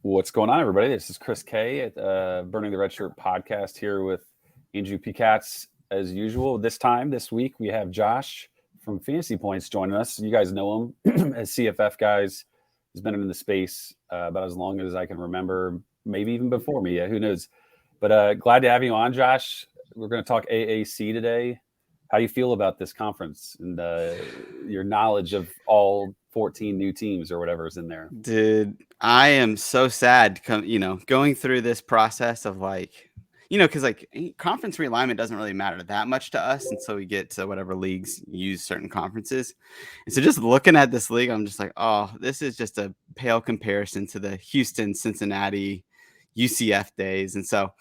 What's going on, everybody? This is Chris K at Burning the Red Shirt podcast here with Andrew P. Katz as usual. This week, we have Josh from Fantasy Points joining us. You guys know him as CFF guys. He's been in the space about as long as I can remember, maybe even before me. Yeah, who knows? But glad to have you on, Josh. We're going to talk AAC today. How do you feel about this conference and your knowledge of all 14 new teams or whatever is in there? Dude, I am so sad, going through this process of because conference realignment doesn't really matter that much to us until we get to whatever leagues use certain conferences. And so just looking at this league, I'm just like, oh, this is just a pale comparison to the Houston, Cincinnati, UCF days. And so,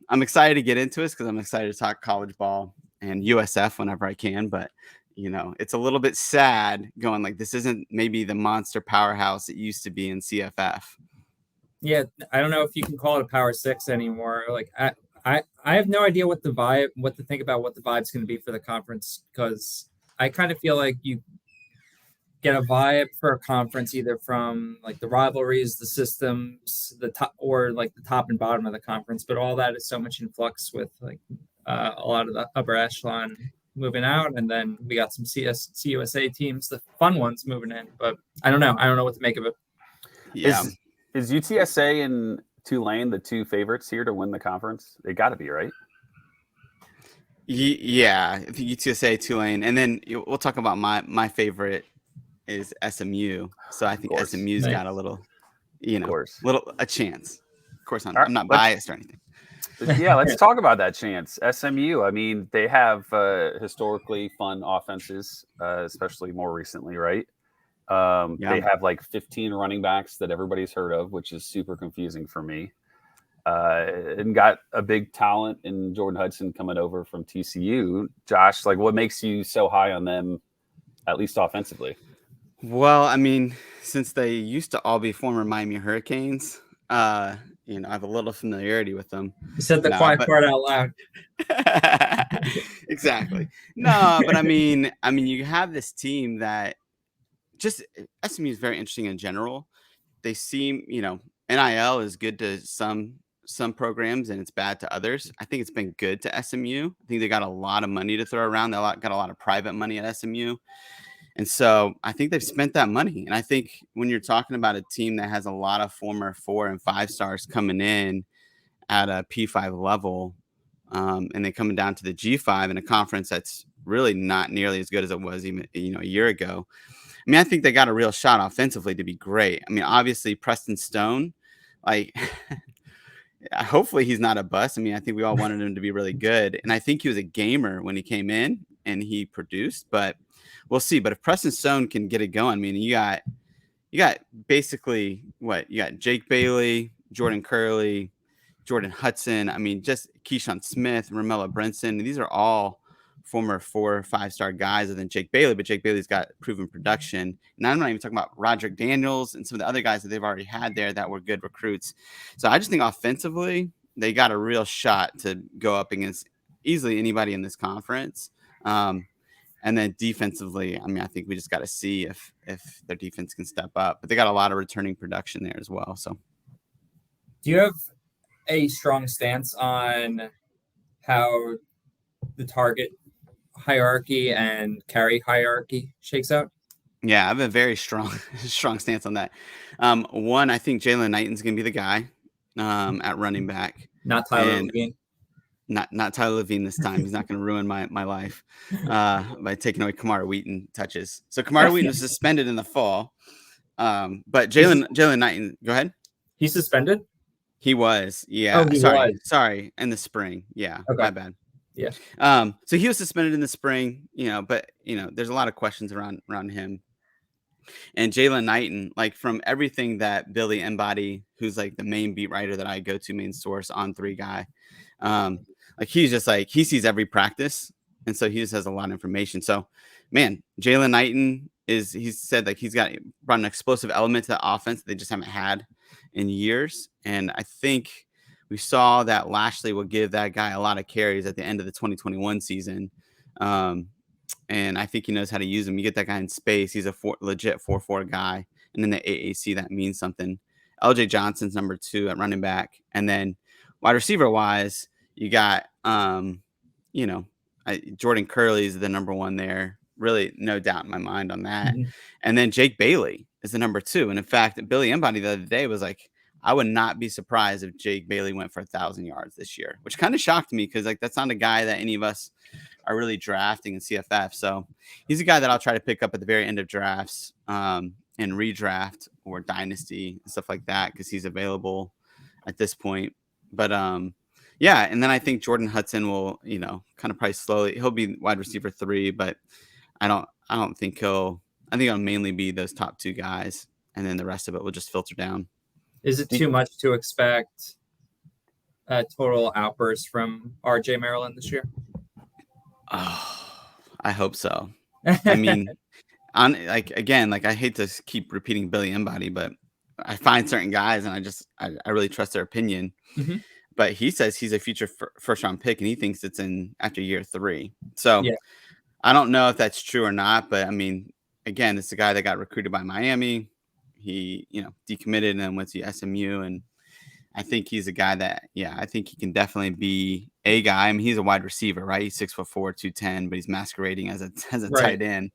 I'm excited to get into this because I'm excited to talk college ball and USF whenever I can. But it's a little bit sad going like this isn't maybe the monster powerhouse it used to be in CFF. Yeah, I don't know if you can call it a Power Six anymore. Like I have no idea what to think about what the vibe's going to be for the conference, because I kind of feel like you get a vibe for a conference either from like the rivalries, the systems, the top, or like the top and bottom of the conference. But all that is so much in flux with like a lot of the upper echelon moving out, and then we got some CUSA teams, the fun ones, moving in. But I don't know what to make of it. Yeah. Is UTSA and Tulane the two favorites here to win the conference? They got to be, right? Yeah, UTSA, Tulane, and then we'll talk about my favorite is SMU. So I think SMU's got a little, a chance. Of course, I'm not biased or anything. Yeah, let's talk about that chance. SMU, I mean, they have historically fun offenses, especially more recently, right? They have like 15 running backs that everybody's heard of, which is super confusing for me. And got a big talent in Jordan Hudson coming over from TCU. Josh, like, what makes you so high on them, at least offensively? Well, I mean, since they used to all be former Miami Hurricanes, I have a little familiarity with them. You said the quiet part out loud. Exactly. No, but I mean, you have this team that just SMU is very interesting in general. They seem, NIL is good to some programs and it's bad to others. I think it's been good to SMU. I think they got a lot of money to throw around. They got a lot of private money at SMU. And so I think they've spent that money. And I think when you're talking about a team that has a lot of former 4 and 5 stars coming in at a P5 level, and then coming down to the G5 in a conference that's really not nearly as good as it was even a year ago. I mean, I think they got a real shot offensively to be great. I mean, obviously Preston Stone, like hopefully he's not a bust. I mean, I think we all wanted him to be really good. And I think he was a gamer when he came in and he produced, but we'll see. But if Preston Stone can get it going, I mean, you got basically you got Jake Bailey, Jordan Curley, Jordan Hudson. I mean, just Keyshawn Smith, Romello Brinson. These are all former 4 or 5 star guys other than Jake Bailey, but Jake Bailey's got proven production. And I'm not even talking about Roderick Daniels and some of the other guys that they've already had there that were good recruits. So I just think offensively, they got a real shot to go up against easily anybody in this conference. And then defensively, I mean, I think we just got to see if their defense can step up. But they got a lot of returning production there as well. So, do you have a strong stance on how the target hierarchy and carry hierarchy shakes out? Yeah, I have a very strong stance on that. One, I think Jalen Knighton's going to be the guy at running back. Not Tyler Levine. Not Tyler Levine this time. He's not going to ruin my life by taking away Kamara Wheaton touches. So Kamara Wheaton was suspended in the fall, but Jalen Knighton. Go ahead. He's suspended. He was. Yeah. Oh, sorry. In the spring. Yeah. Okay. My bad. Yeah. So he was suspended in the spring. But there's a lot of questions around him. And Jalen Knighton, like from everything that Billy Embody, who's like the main beat writer that I go to, main source on 3 guy. Like he's just like, he sees every practice. And so he just has a lot of information. So, man, Jalen Knighton he's said like he's brought an explosive element to the offense that they just haven't had in years. And I think we saw that Lashley will give that guy a lot of carries at the end of the 2021 season. And I think he knows how to use him. You get that guy in space. He's a legit 4-4 guy. And in the AAC, that means something. LJ Johnson's number 2 at running back. And then wide receiver wise, you got, Jordan Curley is the number 1 there. Really, no doubt in my mind on that. Mhm. And then Jake Bailey is the number 2. And in fact, Billy Embody the other day was like, I would not be surprised if Jake Bailey went for 1,000 yards this year, which kind of shocked me because like that's not a guy that any of us are really drafting in CFF. So he's a guy that I'll try to pick up at the very end of drafts and redraft or dynasty and stuff like that because he's available at this point. But yeah, and then I think Jordan Hudson will, kind of probably slowly. He'll be wide receiver 3, but I don't think I think it'll mainly be those top 2 guys, and then the rest of it will just filter down. Is it too much to expect a total outburst from RJ Maryland this year? Oh, I hope so. I mean, I hate to keep repeating Billy Embody, but I find certain guys and I really trust their opinion. Mm-hmm. But he says he's a future first round pick and he thinks it's in after year 3. So yeah. I don't know if that's true or not, but I mean, again, it's the guy that got recruited by Miami. He, decommitted and then went to SMU. And I think he's a guy that, I think he can definitely be a guy. I mean, he's a wide receiver, right? He's 6'4", 210, but he's masquerading as a right. tight end.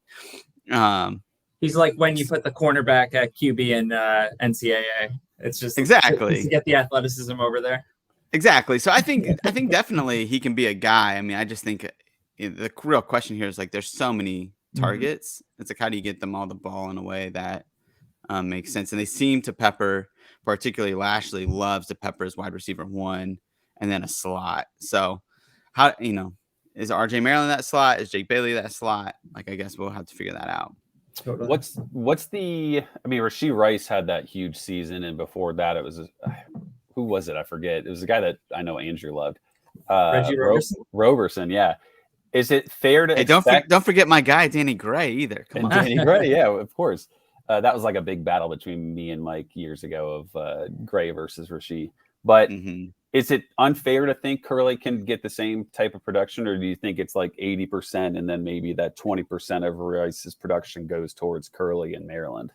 He's like when you put the cornerback at QB in NCAA. It's just exactly to get the athleticism over there. Exactly. So I think definitely he can be a guy. I mean, I just think the real question here is like there's so many targets. Mm-hmm. It's like how do you get them all the ball in a way that makes sense? And they seem to pepper, particularly Lashley loves to pepper as wide receiver 1 and then a slot. So how is RJ Maryland that slot? Is Jake Bailey that slot? Like I guess we'll have to figure that out. Totally. Rashee Rice had that huge season, and before that it was who was it? I forget. It was the guy that I know Andrew loved. Reggie Roberson, yeah. Is it fair to expect... Don't forget my guy Danny Gray either. Come on. Danny Gray, yeah, of course. That was like a big battle between me and Mike years ago of Gray versus Rashee. But is it unfair to think Curley can get the same type of production, or do you think it's like 80% and then maybe that 20% of Rice's production goes towards Curley in Maryland?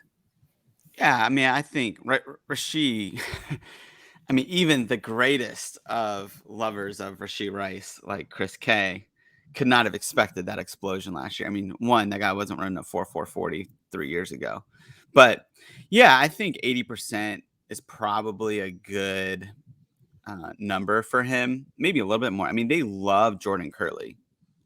Yeah, I mean, I think Rashee... I mean, even the greatest of lovers of Rashee Rice, like Chris K, could not have expected that explosion last year. I mean, one, that guy wasn't running a 4.40 3 years ago. But, yeah, I think 80% is probably a good number for him. Maybe a little bit more. I mean, they love Jordan Curley.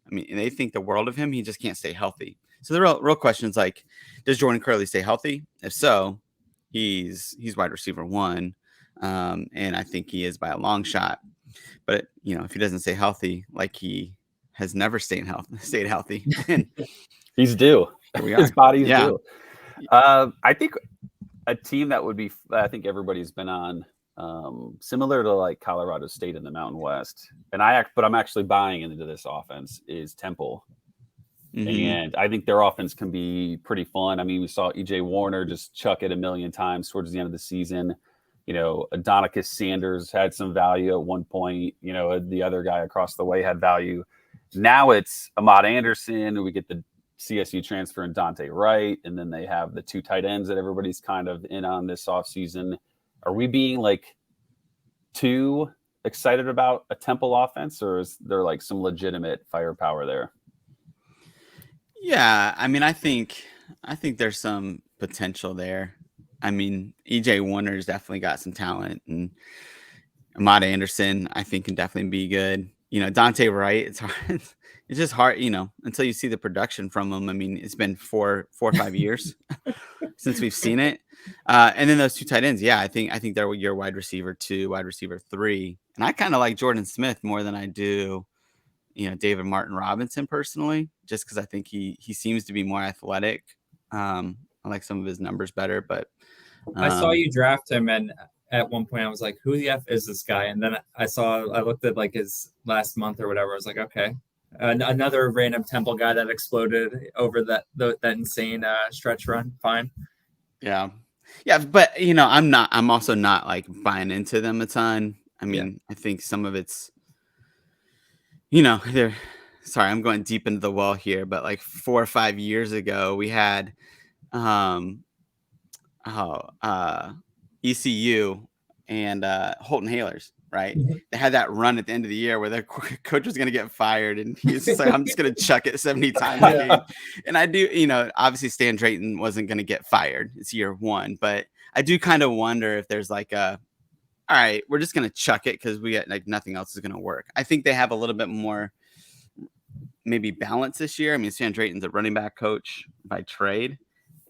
I mean, they think the world of him. He just can't stay healthy. So the real question is, like, does Jordan Curley stay healthy? If so, he's wide receiver 1. And I think he is by a long shot. But, if he doesn't stay healthy, like he has never stayed healthy. He's due. His body's due. I think a team that would be, I think everybody's been on, similar to like Colorado State in the Mountain West. And I'm actually buying into this offense is Temple. Mm-hmm. And I think their offense can be pretty fun. I mean, we saw EJ Warner just chuck it a million times towards the end of the season. Adonicus Sanders had some value at one point. The other guy across the way had value. Now it's Ahmad Anderson. We get the CSU transfer and Dante Wright. And then they have the 2 tight ends that everybody's kind of in on this offseason. Are we being like too excited about a Temple offense, or is there like some legitimate firepower there? Yeah. I mean, I think there's some potential there. I mean, EJ Warner's definitely got some talent, and Ahmad Anderson, I think, can definitely be good. Dante Wright, it's hard. It's just hard, until you see the production from him. I mean, it's been 4 or 5 years since we've seen it. And then those 2 tight ends, yeah, I think they're your wide receiver 2, wide receiver 3. And I kind of like Jordan Smith more than I do, David Martin Robinson personally, just because I think he seems to be more athletic. I like some of his numbers better, but I saw you draft him, and at one point I was like, who the F is this guy? And then I looked at like his last month or whatever. I was like, okay, another random Temple guy that exploded over that insane stretch run. Fine. Yeah. But I'm also not like buying into them a ton. I mean, I think some of it's, sorry, I'm going deep into the well here, but like 4 or 5 years ago we had, ECU and Holton Halers, right? Mhm. They had that run at the end of the year where their coach was going to get fired, and he's just like, I'm just going to chuck it 70 times a game. And I do, obviously Stan Drayton wasn't going to get fired. It's year one, but I do kind of wonder if there's like all right, we're just going to chuck it because we got like nothing else is going to work. I think they have a little bit more maybe balance this year. I mean, Stan Drayton's a running back coach by trade,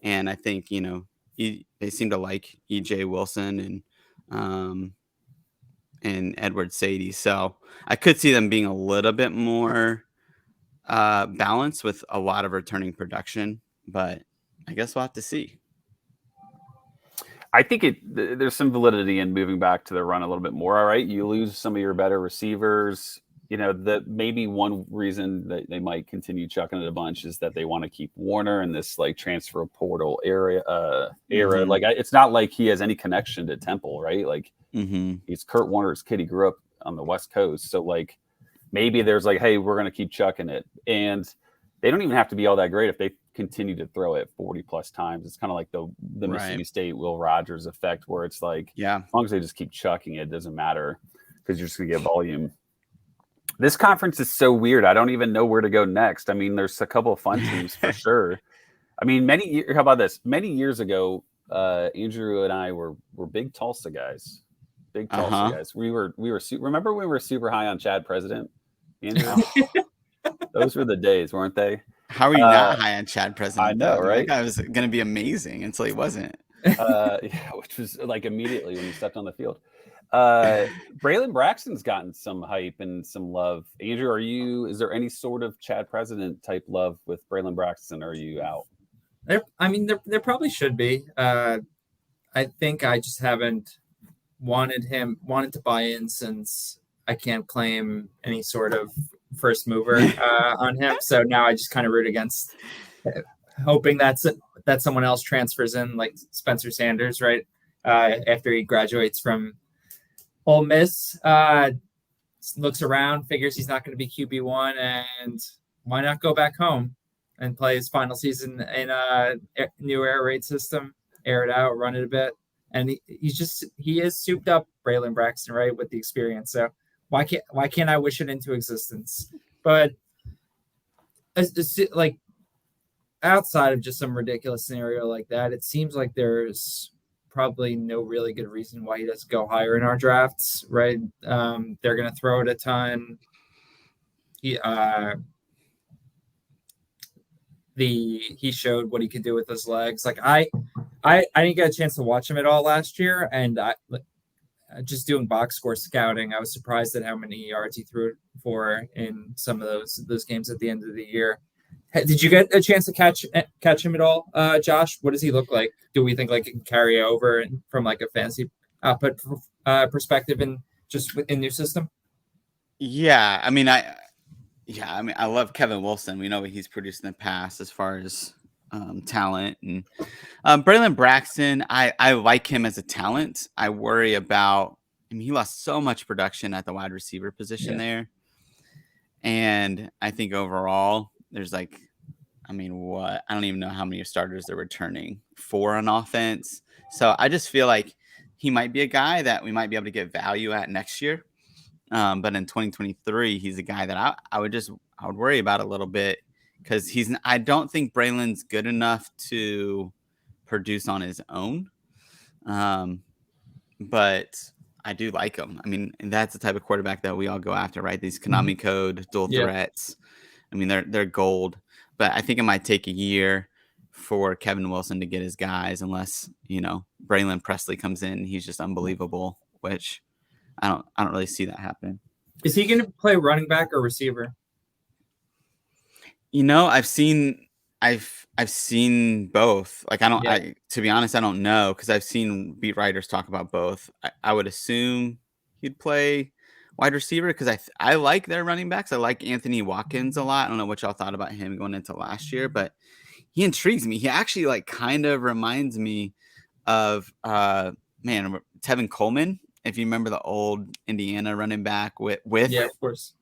and I think they seem to like EJ Wilson and Edward Sadie, so I could see them being a little bit more balanced with a lot of returning production, but I guess we'll have to see. I think there's some validity in moving back to the run a little bit more. All right, you lose some of your better receivers. That maybe one reason that they might continue chucking it a bunch is that they want to keep Warner in this like transfer portal era. Mhm. Like it's not like he has any connection to Temple, right? Like Mhm. he's Kurt Warner's kid. He grew up on the West Coast, so like maybe there's like, hey, we're gonna keep chucking it, and they don't even have to be all that great if they continue to throw it 40 plus times. It's kind of like the Right. Mississippi State Will Rogers effect, where it's like, Yeah. as long as they just keep chucking it, it doesn't matter because you're just gonna get volume. This conference is so weird. I don't even know where to go next. I mean, there's a couple of fun teams for sure. I mean, how about this? Many years ago, Andrew and I were big Tulsa guys. Big Tulsa Uh-huh. guys. We were remember when we were super high on Chad President? Andrew? Those were the days, weren't they? How are you not high on Chad President? I know, though? right? That guy was going to be amazing until he wasn't. Yeah, which was like immediately when he stepped on the field. Braylon Braxton's gotten some hype and some love. Andrew, is there any sort of Chad President type love with Braylon Braxton? Or are you out? There probably should be. I think I just haven't wanted to buy in since I can't claim any sort of first mover on him. So now I just kind of root against, hoping that someone else transfers in, like Spencer Sanders, right? After he graduates from Ole Miss, looks around, figures he's not going to be QB1, and why not go back home and play his final season in a new air raid system, air it out, run it a bit. And he is souped up, Braylon Braxton, right, with the experience. So why can't I wish it into existence? But like outside of just some ridiculous scenario like that, it seems like there's probably no really good reason why he doesn't go higher in our drafts, right? They're going to throw it a ton. He showed what he could do with his legs. Like I didn't get a chance to watch him at all last year, and just doing box score scouting, I was surprised at how many yards he threw for in some of those games at the end of the year. Did you get a chance to catch him at all, Josh? What does he look like? Do we think like it can carry over from like a fantasy output perspective and just in new system? Yeah, I mean, I love Kevin Wilson. We know what he's produced in the past as far as talent, and Braylon Braxton. I like him as a talent. I worry about. I mean, he lost so much production at the wide receiver position there, and I think overall there's like, I don't even know how many starters they're returning for on offense. So I just feel like he might be a guy that we might be able to get value at next year. But in 2023, he's a guy that I would worry about a little bit, because I don't think Braylon's good enough to produce on his own. But I do like him. I mean, and that's the type of quarterback that we all go after, right? These Konami code dual threats. I mean, they're gold, but I think it might take a year for Kevin Wilson to get his guys, unless, Braylon Presley comes in. He's just unbelievable, which I don't really see that happening. Is he going to play running back or receiver? I've seen both. Like, to be honest, I don't know, because I've seen beat writers talk about both. I would assume he'd play wide receiver, because I like their running backs. I like Anthony Watkins a lot. I don't know what y'all thought about him going into last year, but he intrigues me. He actually like kind of reminds me of Tevin Coleman, if you remember the old Indiana running back with of course,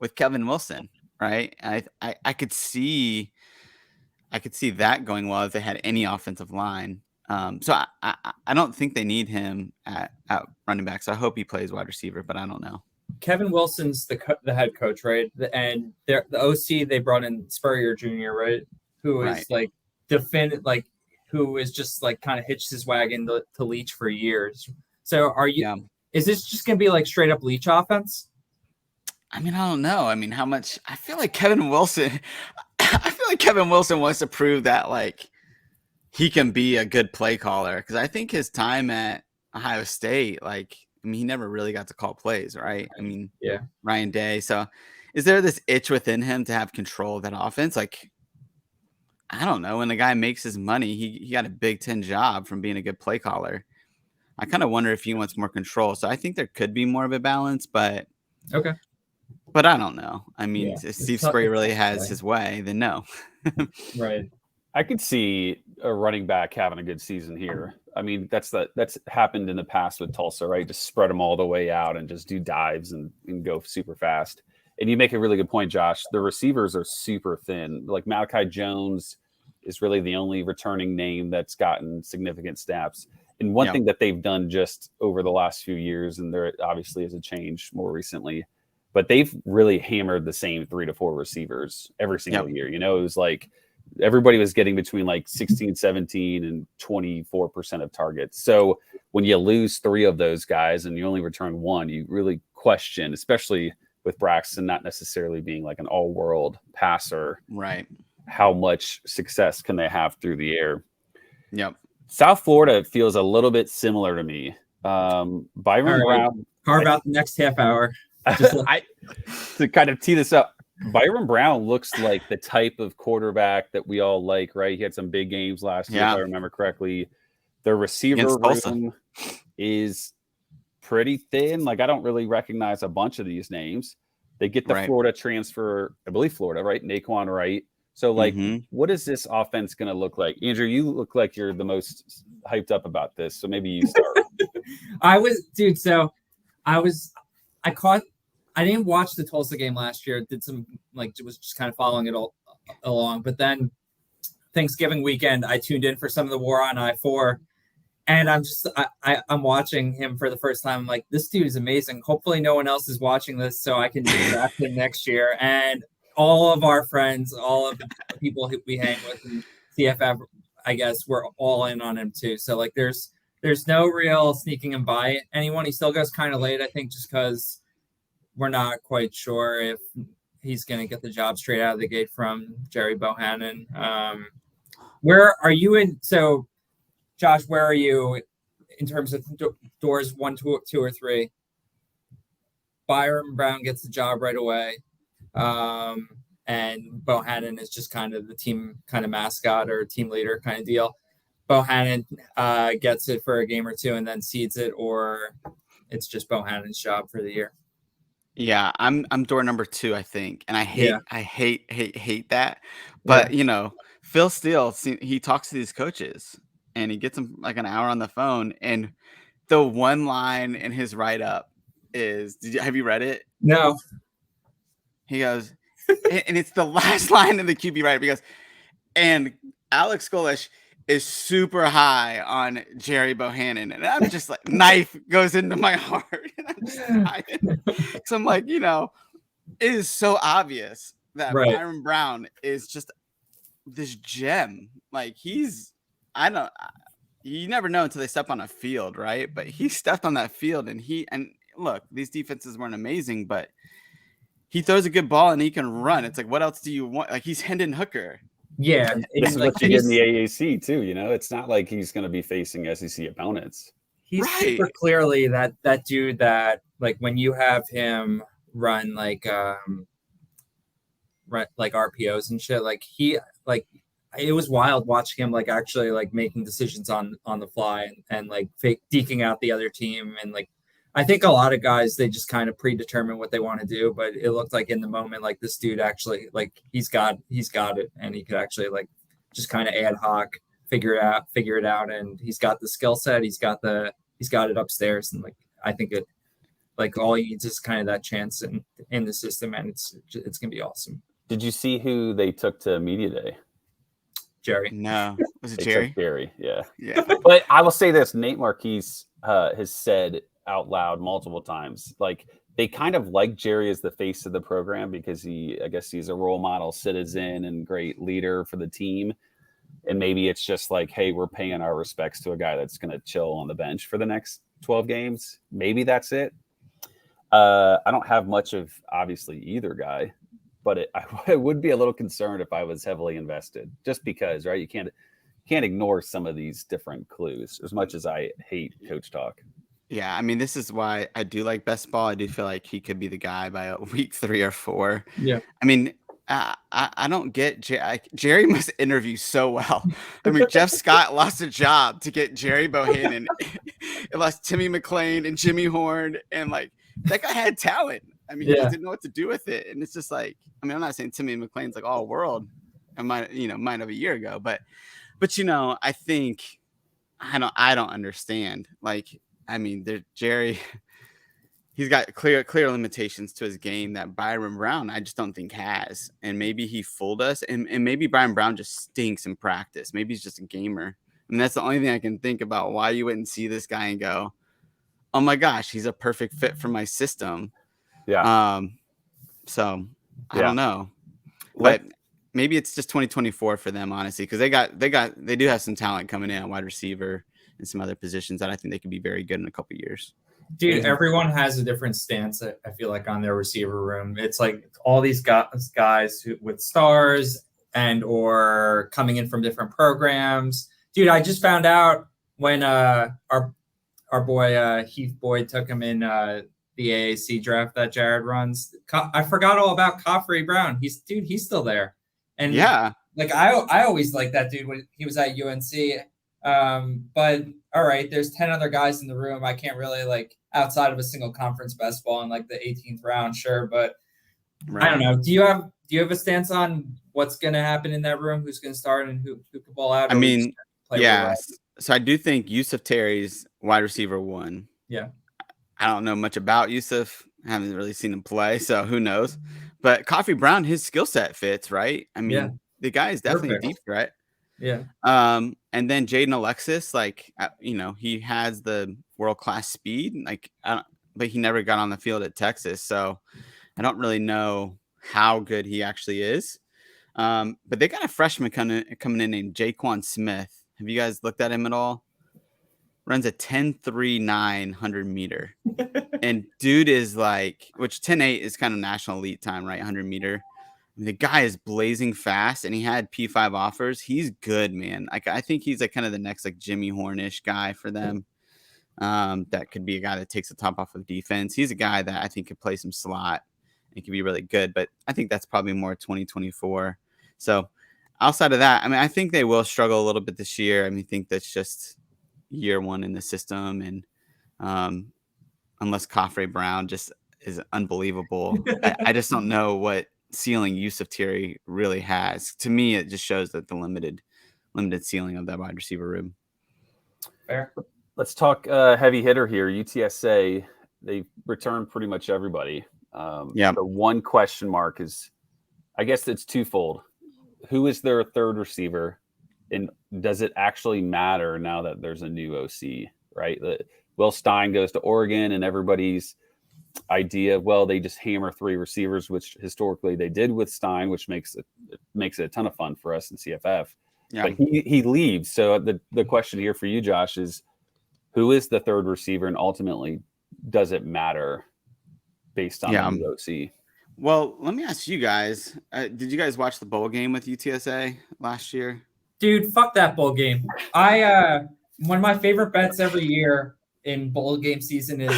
with Kevin Wilson, right? I could see that going well if they had any offensive line. So I don't think they need him at running back. So I hope he plays wide receiver, but I don't know. Kevin Wilson's the head coach, right? And the OC they brought in Spurrier Jr., right? Who is Right. who is just like kind of hitched his wagon to Leach for years. So is this just gonna be like straight up Leach offense? I mean, I don't know. I mean, how much? I feel like Kevin Wilson. I feel like Kevin Wilson wants to prove that like he can be a good play caller, because I think his time at Ohio State, like, I mean, he never really got to call plays, right? I mean, Yeah. Ryan Day. So, is there this itch within him to have control of that offense? Like, I don't know. When the guy makes his money, he got a Big Ten job from being a good play caller. I kind of wonder if he wants more control. So I think there could be more of a balance, but Okay. But I don't know. I mean, Yeah. if Steve Spurrier really has his way, then no. Right. I could see a running back having a good season here. I mean, that's happened in the past with Tulsa, right? Just spread them all the way out and just do dives and go super fast. And you make a really good point, Josh. The receivers are super thin. Like Malachi Jones is really the only returning name that's gotten significant snaps. And one thing that they've done just over the last few years, and there obviously is a change more recently, but they've really hammered the same 3 to 4 receivers every single year. You know, it was like everybody was getting between like 16, 17 and 24% of targets. So when you lose 3 of those guys and you only return 1, you really question, especially with Braxton not necessarily being like an all-world passer, right? How much success can they have through the air? Yep. South Florida feels a little bit similar to me. Byron Brown. Carve out the next half hour. To kind of tee this up, Byron Brown looks like the type of quarterback that we all like, right? He had some big games last year, if I remember correctly. The receiver room is pretty thin. Like, I don't really recognize a bunch of these names. They get the Florida transfer, I believe Florida, right? Naquan Wright. So, like, what is this offense going to look like? Andrew, you look like you're the most hyped up about this, so maybe you start. I didn't watch the Tulsa game last year. Did some was just kind of following it all along. But then Thanksgiving weekend, I tuned in for some of the War on I-4, and I'm watching him for the first time. I'm like, this dude is amazing. Hopefully, no one else is watching this, so I can draft him next year. And all of our friends, all of the people who we hang with in CFF, I guess, we're all in on him too. So like, there's no real sneaking him by anyone. He still goes kind of late, I think, just because we're not quite sure if he's going to get the job straight out of the gate from Jerry Bohannon. Where are you in? So, Josh, where are you in terms of doors 1, 2, or 3? Byron Brown gets the job right away. And Bohannon is just kind of the team kind of mascot or team leader kind of deal. Bohannon gets it for a game or 2 and then cedes it, or it's just Bohannon's job for the year. Yeah, I'm door number 2, I think, and I hate that. But you know, Phil Steele, he talks to these coaches, and he gets them like an hour on the phone, and the one line in his write up is, have you read it? No. He goes, and it's the last line in the QB write up. He goes, and Alex Golish is super high on Jerry Bohannon. And I'm just like, knife goes into my heart. And I'm just dying. So I'm like, you know, it is so obvious that Byron Brown is just this gem. Like, you never know until they step on a field, right? But he stepped on that field, and look, these defenses weren't amazing, but he throws a good ball and he can run. It's like, what else do you want? Like, he's Hendon Hooker. Yeah, this is what you get in the AAC too. You know, it's not like he's going to be facing SEC opponents. He's super clearly that dude that, like, when you have him run like RPOs and shit, like it was wild watching him like actually like making decisions on the fly and like fake deking out the other team. And like, I think a lot of guys, they just kind of predetermine what they want to do, but it looked like in the moment, like this dude actually, like he's got it, and he could actually like just kind of ad hoc figure it out. And he's got the skill set. He's got it upstairs. And like, I think it, like, all he needs is kind of that chance in the system, and it's going to be awesome. Did you see who they took to media day? Jerry. No, was it They Jerry? took Jerry, yeah. Yeah. But I will say this: Nate Marquise has said out loud multiple times, like they kind of like Jerry as the face of the program because I guess he's a role model citizen and great leader for the team. And maybe it's just like, hey, we're paying our respects to a guy that's going to chill on the bench for the next 12 games. Maybe that's it. I don't have much of obviously either guy, but I would be a little concerned if I was heavily invested, just because, right? You can't ignore some of these different clues. As much as I hate coach talk. Yeah, I mean, this is why I do like best ball. I do feel like he could be the guy by week 3 or 4. Yeah. I mean, I don't get Jerry must interview so well. I mean, Jeff Scott lost a job to get Jerry Bohannon. It lost Timmy McClain and Jimmy Horn, and like that guy had talent. I mean, he just didn't know what to do with it, and it's just like, I mean, I'm not saying Timmy McClain's like all world. I might have a year ago, but I think I don't understand. Like, I mean, Jerry. He's got clear limitations to his game that Byron Brown I just don't think has. And maybe he fooled us. And maybe Byron Brown just stinks in practice. Maybe he's just a gamer. And that's the only thing I can think about why you wouldn't see this guy and go, oh my gosh, he's a perfect fit for my system. Yeah. So I don't know. But maybe it's just 2024 for them, honestly, because they do have some talent coming in at wide receiver and some other positions that I think they could be very good in a couple of years. Dude, everyone has a different stance, I feel like, on their receiver room. It's like all these guys with stars and or coming in from different programs. Dude, I just found out when our boy Heath Boyd took him in the AAC draft that Jared runs. I forgot all about Coffrey Brown. He's still there. And yeah, like I always liked that dude when he was at UNC. But all right, there's 10 other guys in the room. I can't really, like, outside of a single conference best ball in like the 18th round, sure, but right. I don't know. Do you have a stance on what's going to happen in that room? Who's going to start and who could ball out? I mean, yeah. So I do think Yusuf Terry's wide receiver 1. Yeah. I don't know much about Yusuf. I haven't really seen him play, so who knows? But Coffee Brown, his skill set fits, right? I mean, the guy is definitely a deep threat. Yeah. And then Jaden Alexis, like, he has the world-class speed, like, but he never got on the field at Texas. So I don't really know how good he actually is. But they got a freshman coming in named Jaquan Smith. Have you guys looked at him at all? Runs a 10.3 900 meter. And dude is like, which 10.8 is kind of national elite time, right? 100 meter. The guy is blazing fast, and he had P5 offers. He's good, man. Like, I think he's like kind of the next like Jimmy Hornish guy for them. That could be a guy that takes the top off of defense. He's a guy that I think could play some slot and could be really good. But I think that's probably more 2024. So outside of that, I mean, I think they will struggle a little bit this year. I mean, I think that's just year 1 in the system, and unless Coffrey Brown just is unbelievable, I just don't know what ceiling Yusuf Terry really has. To me, it just shows that the limited ceiling of that wide receiver room. Fair. Let's talk heavy hitter here. UTSA, they returned pretty much everybody. The one question mark is, I guess it's twofold. Who is their third receiver, and does it actually matter now that there's a new OC, right? Will Stein goes to Oregon, and everybody's idea of, well, they just hammer 3 receivers, which historically they did with Stein, which makes it a ton of fun for us in CFF. Yeah. But he leaves. So the question here for you, Josh, is who is the third receiver, and ultimately does it matter based on the new OC? Well, let me ask you guys, did you guys watch the bowl game with UTSA last year? Dude, fuck that bowl game. One of my favorite bets every year in bowl game season is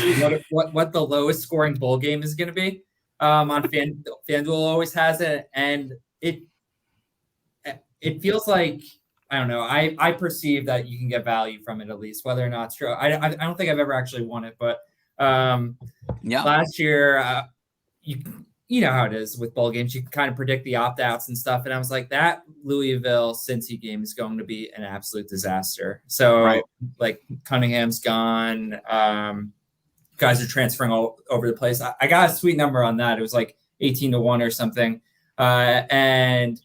what the lowest scoring bowl game is going to be. On FanDuel always has it, and it feels like, I don't know. I perceive that you can get value from it, at least, whether or not it's true. I don't think I've ever actually won it, but last year, you know how it is with bowl games. You can kind of predict the opt-outs and stuff. And I was like, that Louisville Cincy game is going to be an absolute disaster. So like Cunningham's gone. Guys are transferring all over the place. I got a sweet number on that. It was like 18-1 or something. And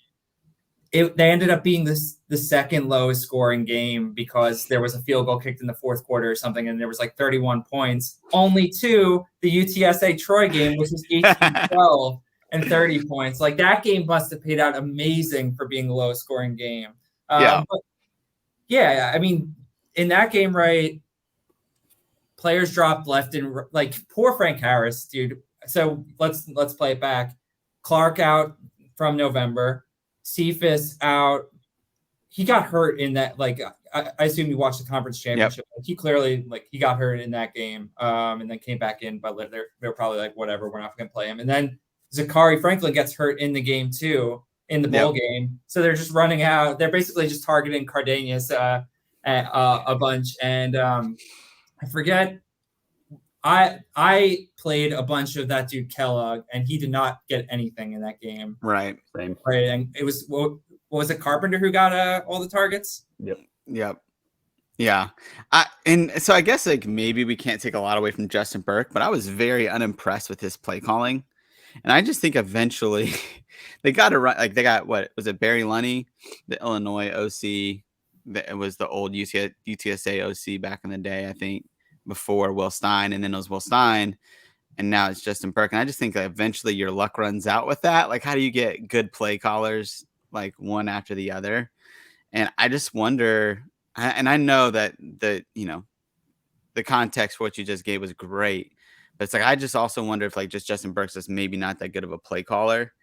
they ended up being the second lowest scoring game because there was a field goal kicked in the fourth quarter or something, and there was like 31 points. Only to the UTSA Troy game, which was 18-12 and 30 points. Like that game must have paid out amazing for being the lowest scoring game. But yeah, I mean, in that game, right, players dropped left and like poor Frank Harris, dude. So let's play it back. Clark out from November. Cephas out. He got hurt in that. Like I assume you watched the conference championship. Yep. He clearly he got hurt in that game, and then came back in. But they're probably like, whatever, we're not going to play him. And then Zachary Franklin gets hurt in the game too, in the bowl game. So they're just running out. They're basically just targeting Cardenas a bunch. And I forget. I played a bunch of that dude Kellogg, and he did not get anything in that game. Right. Same. Right. And it was what was it, Carpenter who got all the targets? Yep. Yeah. And so I guess like maybe we can't take a lot away from Justin Burke, but I was very unimpressed with his play calling. And I just think eventually they got to run. Like they got, what was it, Barry Lunny, the Illinois OC. It was the old UTSA OC back in the day, I think, before Will Stein, and then it was Will Stein, and now it's Justin Burke. And I just think that eventually your luck runs out with that. Like, how do you get good play callers like one after the other? And I just wonder, and I know that the context for what you just gave was great, but it's like I just also wonder if like just Justin Burke's just maybe not that good of a play caller.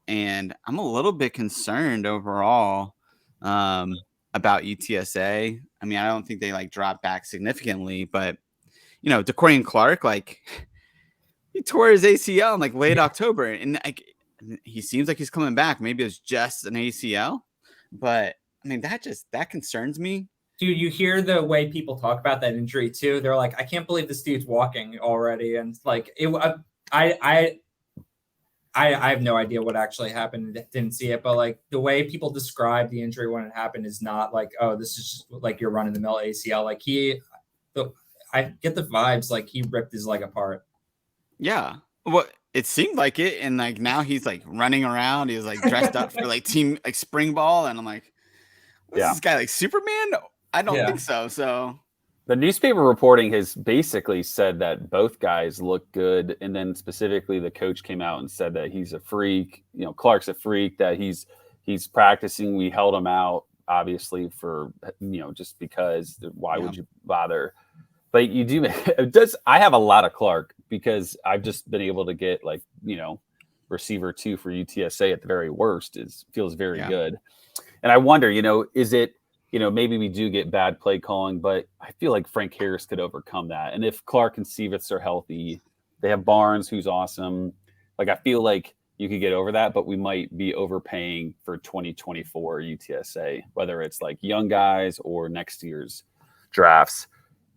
And I'm a little bit concerned overall about UTSA. I mean, I don't think they like drop back significantly, but DeCorian Clark, like he tore his ACL in like late October, and like he seems like he's coming back. Maybe it's just an ACL, but I mean that concerns me. Dude, you hear the way people talk about that injury too. They're like, I can't believe this dude's walking already, and like I have no idea what actually happened. Didn't see it, but like the way people describe the injury when it happened is not like, oh, this is just like your run of the mill ACL. Like I get the vibes like he ripped his leg apart. Yeah. Well, it seemed like it. And like now he's like running around. He was like dressed up for like team like spring ball. And I'm like, is this guy like Superman? I don't think so. So the newspaper reporting has basically said that both guys look good. And then specifically the coach came out and said that he's a freak. Clark's a freak, that he's practicing. We held him out obviously for, just because why would you bother? But you do. I have a lot of Clark because I've just been able to get receiver 2 for UTSA at the very worst. Feels very good. And I wonder, is it, maybe we do get bad play calling, but I feel like Frank Harris could overcome that. And if Clark and Cephas are healthy, they have Barnes, who's awesome. Like I feel like you could get over that, but we might be overpaying for 2024 UTSA, whether it's like young guys or next year's drafts.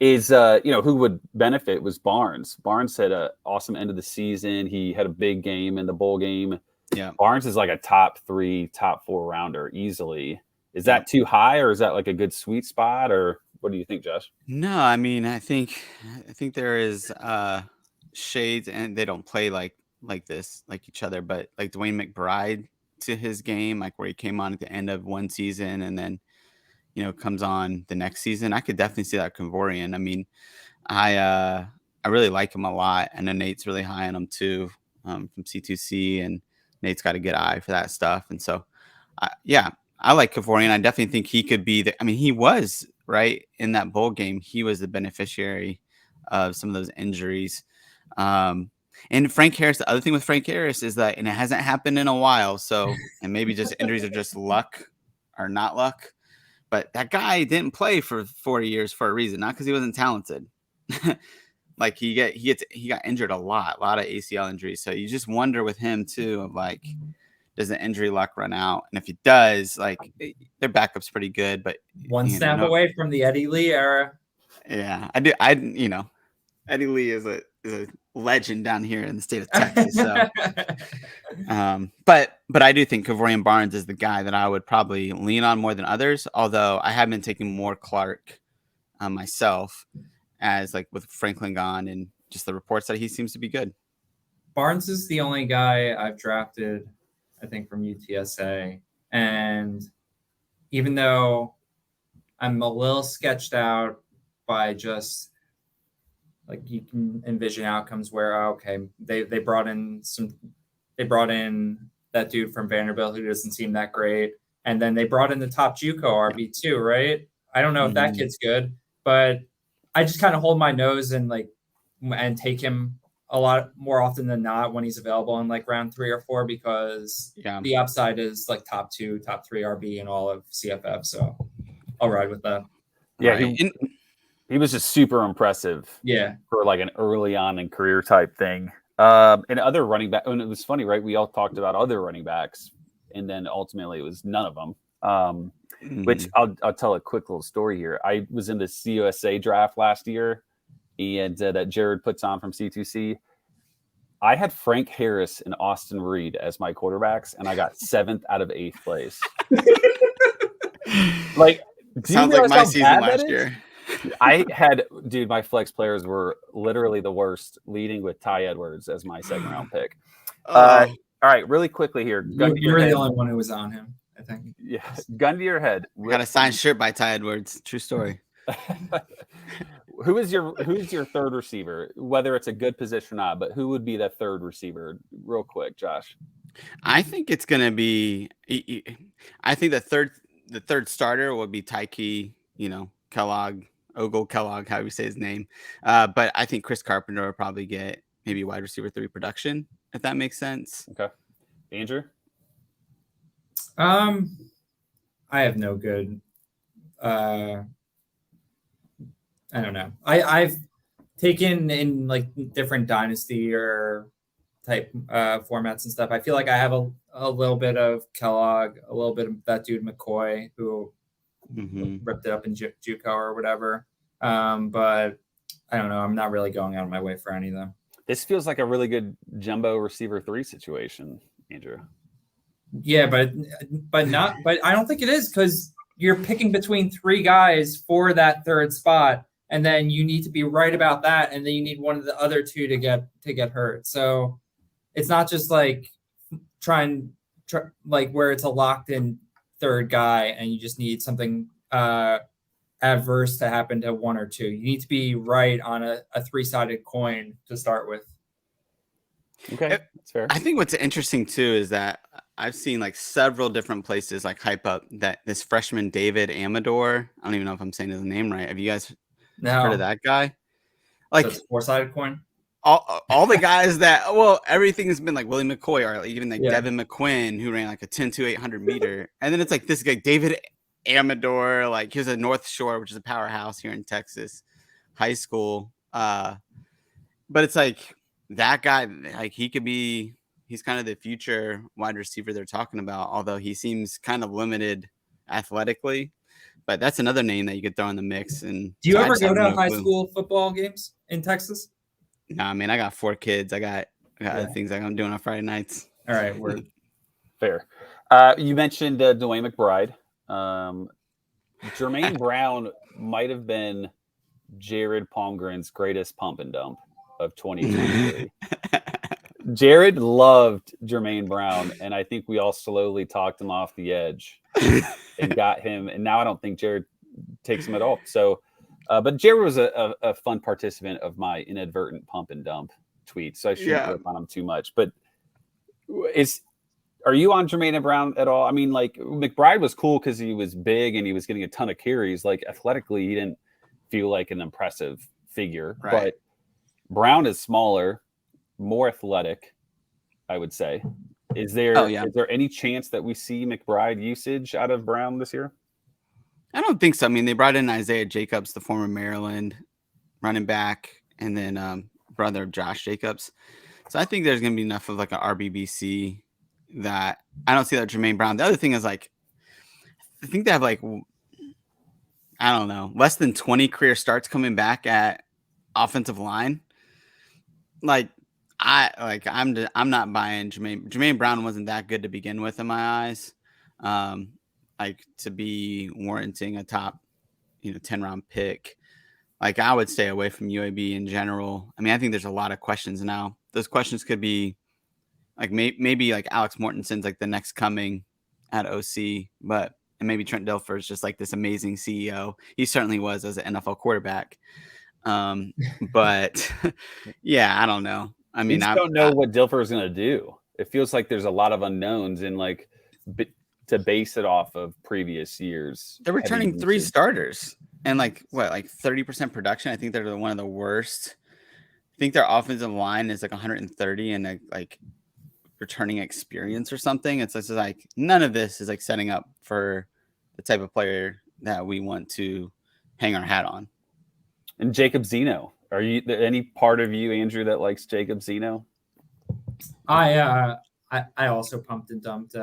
Is who would benefit was Barnes. Barnes had an awesome end of the season. He had a big game in the bowl game. Yeah, Barnes is like a top 3, top 4 rounder easily. Is that too high, or is that like a good sweet spot, or what do you think, Josh? No, I mean, I think there is shades, and they don't play like this, like each other, but like Dwayne McBride to his game, like where he came on at the end of one season and then comes on the next season. I could definitely see that Kavorian. I mean, I really like him a lot. And then Nate's really high on him too, from C2C, and Nate's got a good eye for that stuff. And so, I like Kavorian. I definitely think he could be he was right in that bowl game. He was the beneficiary of some of those injuries. And Frank Harris, the other thing with Frank Harris is that, and it hasn't happened in a while. So, and maybe just injuries are just luck or not luck. But that guy didn't play for 4 years for a reason, not because he wasn't talented. Like he got injured a lot of ACL injuries. So you just wonder with him too, of like, does the injury luck run out? And if it does, like their backup's pretty good, but one snap away from the Eddie Lee era. Yeah, I do. Eddie Lee is a legend down here in the state of Texas. So, but I do think Kavorian Barnes is the guy that I would probably lean on more than others. Although I have been taking more Clark myself, as like with Franklin gone and just the reports that he seems to be good. Barnes is the only guy I've drafted, I think, from UTSA And even though I'm a little sketched out by just like you can envision outcomes where okay, they brought in that dude from Vanderbilt who doesn't seem that great, and then they brought in the top JUCO RB2, right? I don't know if that kid's good, but I just kind of hold my nose and take him a lot more often than not when he's available in like round 3 or 4 because the upside is like top 2, top 3 RB in all of CFF. So I'll ride with that. Yeah, he was just super impressive. Yeah, for like an early on in career type thing. And other running back, and it was funny, right? We all talked about other running backs, and then ultimately it was none of them. Which I'll tell a quick little story here. I was in the CUSA draft last year, and that Jared puts on from C2C. I had Frank Harris and Austin Reed as my quarterbacks, and I got 7th out of 8th place. Like, sounds like my season last year. I had, dude, my flex players were literally the worst, leading with Ty Edwards as my 2nd round pick. All right, really quickly here. You're the only one who was on him, I think. Yeah, gun to your head. Got a signed shirt by Ty Edwards. True story. Who's your 3rd receiver? Whether it's a good position or not, but who would be that 3rd receiver? Real quick, Josh. I think it's gonna be. I think the third starter would be Tyke. Kellogg. Ogle Kellogg, how you say his name. But I think Chris Carpenter will probably get maybe wide receiver 3 production, if that makes sense. Okay. Andrew? I have no good. I don't know. I've taken in like different dynasty or type formats and stuff. I feel like I have a little bit of Kellogg, a little bit of that dude McCoy who ripped it up in JUCO or whatever. But I don't know. I'm not really going out of my way for any of them. This feels like a really good jumbo receiver 3 situation, Andrew. Yeah, but I don't think it is because you're picking between 3 guys for that 3rd spot, and then you need to be right about that, and then you need one of the other 2 to get hurt. So it's not just like trying like where it's a locked in 3rd guy and you just need something adverse to happen to 1 or 2. You need to be right on a 3-sided coin to start with. Okay, that's fair. I think what's interesting too is that I've seen like several different places like hype up that this freshman David Amador. I don't even know if I'm saying his name right. Have you guys heard of that guy? Like, so it's 4-sided coin. All the guys that everything has been like Willie McCoy or even like Devin McQuinn who ran like a 10-800 meter, and then it's like this guy David Amador, like he was at North Shore, which is a powerhouse here in Texas high school. But it's like that guy, like he's kind of the future wide receiver they're talking about, although he seems kind of limited athletically. But that's another name that you could throw in the mix. And do you ever go to high school football games in Texas? Nah, man, I got 4 kids. I got other things like I'm doing on Friday nights. All right, we're fair. You mentioned Dwayne McBride. Jermaine Brown might have been Jared Palmgren's greatest pump and dump of 2023. Jared loved Jermaine Brown, and I think we all slowly talked him off the edge and got him. And now I don't think Jared takes him at all. So, but Jared was a fun participant of my inadvertent pump and dump tweet, so I shouldn't rip on him too much. But are you on Jermaine Brown at all? I mean, like McBride was cool because he was big and he was getting a ton of carries. Like athletically, he didn't feel like an impressive figure, but Brown is smaller, more athletic, I would say. Is there any chance that we see McBride usage out of Brown this year? I don't think so. I mean, they brought in Isaiah Jacobs, the former Maryland running back, and then brother of Josh Jacobs. So I think there's going to be enough of like an RBBC that I don't see that Jermaine Brown. The other thing is like, I think they have like, I don't know, less than 20 career starts coming back at offensive line. Like I'm not buying Jermaine. Jermaine Brown wasn't that good to begin with in my eyes. Like to be warranting a top, 10 round pick. Like I would stay away from UAB in general. I mean, I think there's a lot of questions now. Those questions could be like maybe like Alex Mortenson's like the next coming at OC, and maybe Trent Dilfer is just like this amazing CEO. He certainly was as an NFL quarterback. But yeah, I don't know. I mean, I don't know what Dilfer is going to do. It feels like there's a lot of unknowns in like to base it off of previous years. They're returning 3 starters and like 30% production. I think they're one of the worst. I think their offensive line is like 130 and like returning experience or something. It's just like none of this is like setting up for the type of player that we want to hang our hat on. And Jacob Zeno, are you any part of you, Andrew, that likes Jacob Zeno? I also pumped and dumped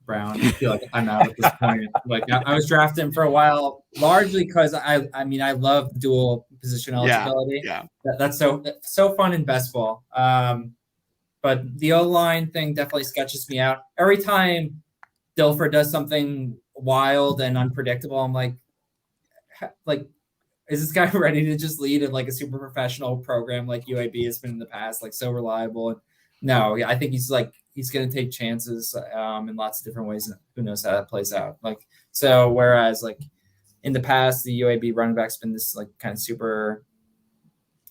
Brown. I feel like I'm out at this point. Like I was drafting him for a while, largely because I mean I love dual position eligibility. Yeah. That's so fun in best ball. But the O-line thing definitely sketches me out. Every time Dilfer does something wild and unpredictable, I'm like, is this guy ready to just lead in like a super professional program like UAB has been in the past, like so reliable? And no, I think he's going to take chances in lots of different ways. And who knows how that plays out? Whereas like in the past, the UAB running back's been this like kind of super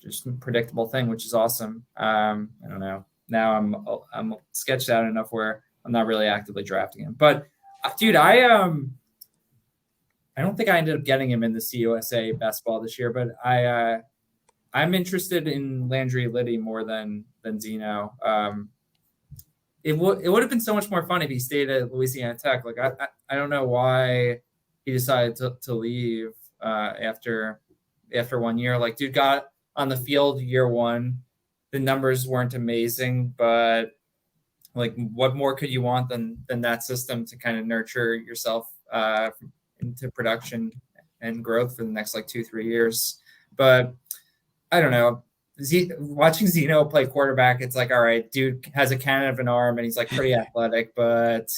just predictable thing, which is awesome. I don't know. Now I'm sketched out enough where I'm not really actively drafting him. But dude, I don't think I ended up getting him in the CUSA best ball this year, but I'm interested in Landry Liddy more than Zeno. It would have been so much more fun if he stayed at Louisiana Tech. Like I don't know why he decided to leave after 1 year. Like dude got on the field year one. The numbers weren't amazing, but like what more could you want than that system to kind of nurture yourself into production and growth for the next like 2-3 years. But I don't know. Watching Zeno play quarterback, it's like, all right, dude has a cannon of an arm and he's like pretty athletic, but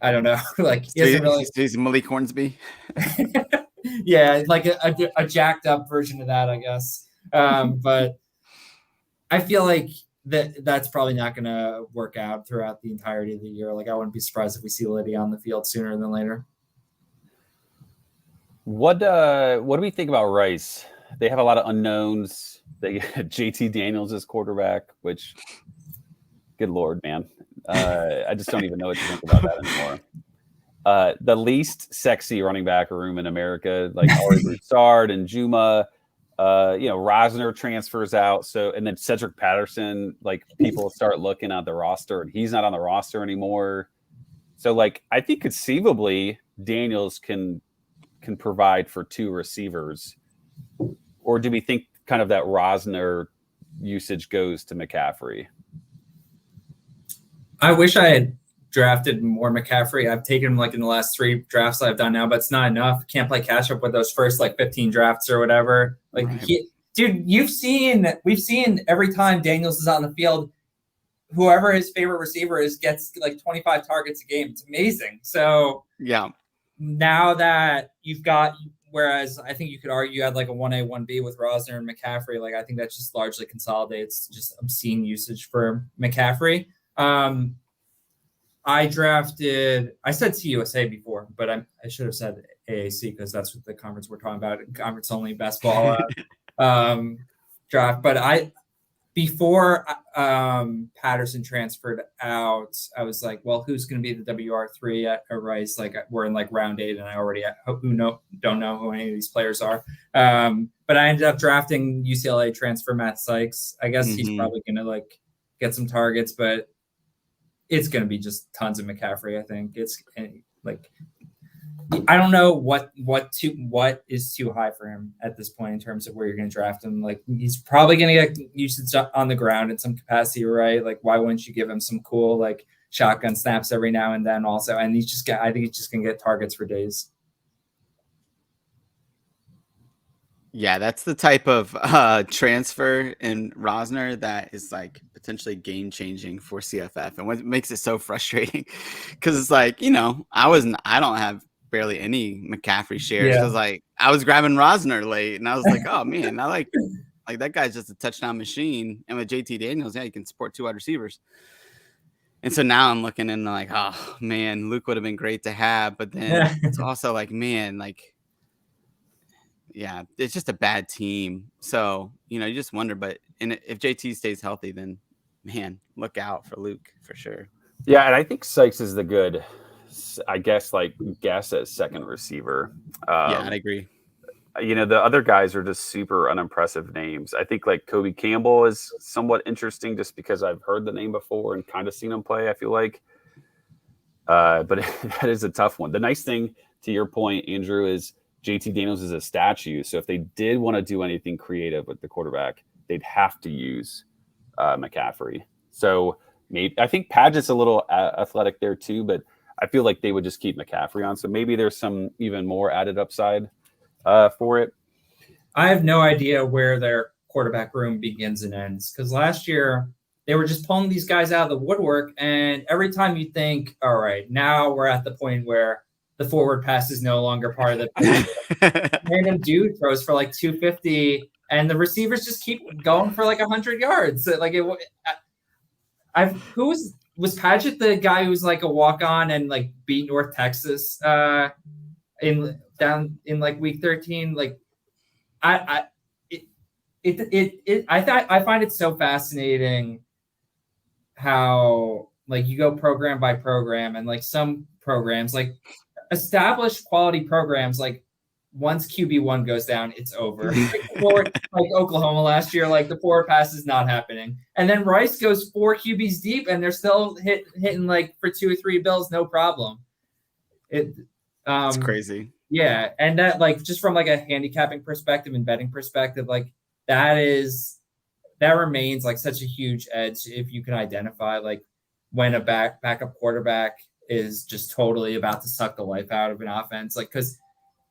I don't know. Like he's Malik Hornsby. Yeah, like a jacked up version of that, I guess. But I feel like that's probably not going to work out throughout the entirety of the year. Like I wouldn't be surprised if we see Liddy on the field sooner than later. What do we think about Rice? They have a lot of unknowns. They get JT Daniels as quarterback, which, good Lord, man. I just don't even know what to think about that anymore. The least sexy running back room in America, like Ari Broussard and Juma. Rosner transfers out. And then Cedric Patterson, like people start looking at the roster and he's not on the roster anymore. So like, I think conceivably Daniels can provide for 2 receivers, or do we think kind of that Rosner usage goes to McCaffrey? I wish I had drafted more McCaffrey. I've taken him like in the last 3 drafts I've done now, but it's not enough. Can't play catch up with those first like 15 drafts or whatever. Like, right. Dude, we've seen every time Daniels is on the field, whoever his favorite receiver is gets like 25 targets a game. It's amazing. So yeah, now that you've got, whereas I think you could argue you had like a 1A, 1B with Rosner and McCaffrey. Like I think that just largely consolidates just obscene usage for McCaffrey. I said CUSA before, but I should have said AAC because that's what the conference we're talking about, conference only best ball draft. But before Patterson transferred out, I was like, well, who's going to be the WR3 at Rice? Like we're in like round 8 and I already don't know who any of these players are. But I ended up drafting UCLA transfer Matt Sykes. I guess he's probably going to like get some targets, but it's going to be just tons of McCaffrey. I think it's like, I don't know what is too high for him at this point in terms of where you're going to draft him. Like he's probably going to get usage on the ground in some capacity, right? Like why wouldn't you give him some cool like shotgun snaps every now and then also? And I think he's just going to get targets for days. Yeah, that's the type of transfer in Rosner that is like potentially game changing for CFF, and what makes it so frustrating because it's like I don't have barely any McCaffrey shares because like I was grabbing Rosner late, and I was like, oh man, I like that guy's just a touchdown machine, and with JT Daniels, yeah, you can support 2 wide receivers. And so now I'm looking and like, oh man, Luke would have been great to have, but then it's also like, man, like, yeah, it's just a bad team. So, you just wonder, but if JT stays healthy, then man, look out for Luke for sure. Yeah, and I think Sykes is the good, I guess, guess as second receiver. Yeah, I'd agree. The other guys are just super unimpressive names. I think like Kobe Campbell is somewhat interesting just because I've heard the name before and kind of seen him play, I feel like. But that is a tough one. The nice thing, to your point, Andrew, is JT Daniels is a statue. So if they did want to do anything creative with the quarterback, they'd have to use McCaffrey. So I think Padgett's a little athletic there too, but I feel like they would just keep McCaffrey on. So maybe there's some even more added upside for it. I have no idea where their quarterback room begins and ends, because last year they were just pulling these guys out of the woodwork, and every time you think, all right, now we're at the point where the forward pass is no longer part of the random dude throws for like 250, and the receivers just keep going for like 100 yards. Like who was Padgett the guy who was like a walk-on and like beat North Texas down in like week 13? Like I find it so fascinating how like you go program by program, and like some programs, like established quality programs, like once QB1 goes down, it's over. Like Oklahoma last year, like the forward pass is not happening. And then Rice goes 4 QBs deep and they're still hitting like for 2 or 3 bills, no problem. It's crazy. Yeah. And that, like, just from like a handicapping perspective and betting perspective, like that remains like such a huge edge if you can identify like when a backup quarterback is just totally about to suck the life out of an offense, like, because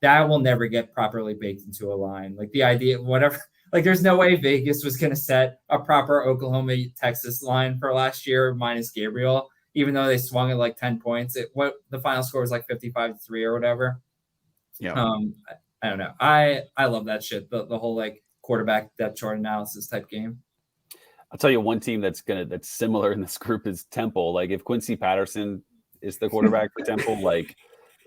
that will never get properly baked into a line. Like the idea, whatever, like there's no way Vegas was going to set a proper Oklahoma Texas line for last year minus Gabriel, even though they swung at like 10 points. What the final score was like 55-3 or whatever. Yeah. I don't know. I love that shit. The whole like quarterback depth chart analysis type game. I'll tell you one team that's similar in this group is Temple. Like if Quincy Patterson is the quarterback for Temple, like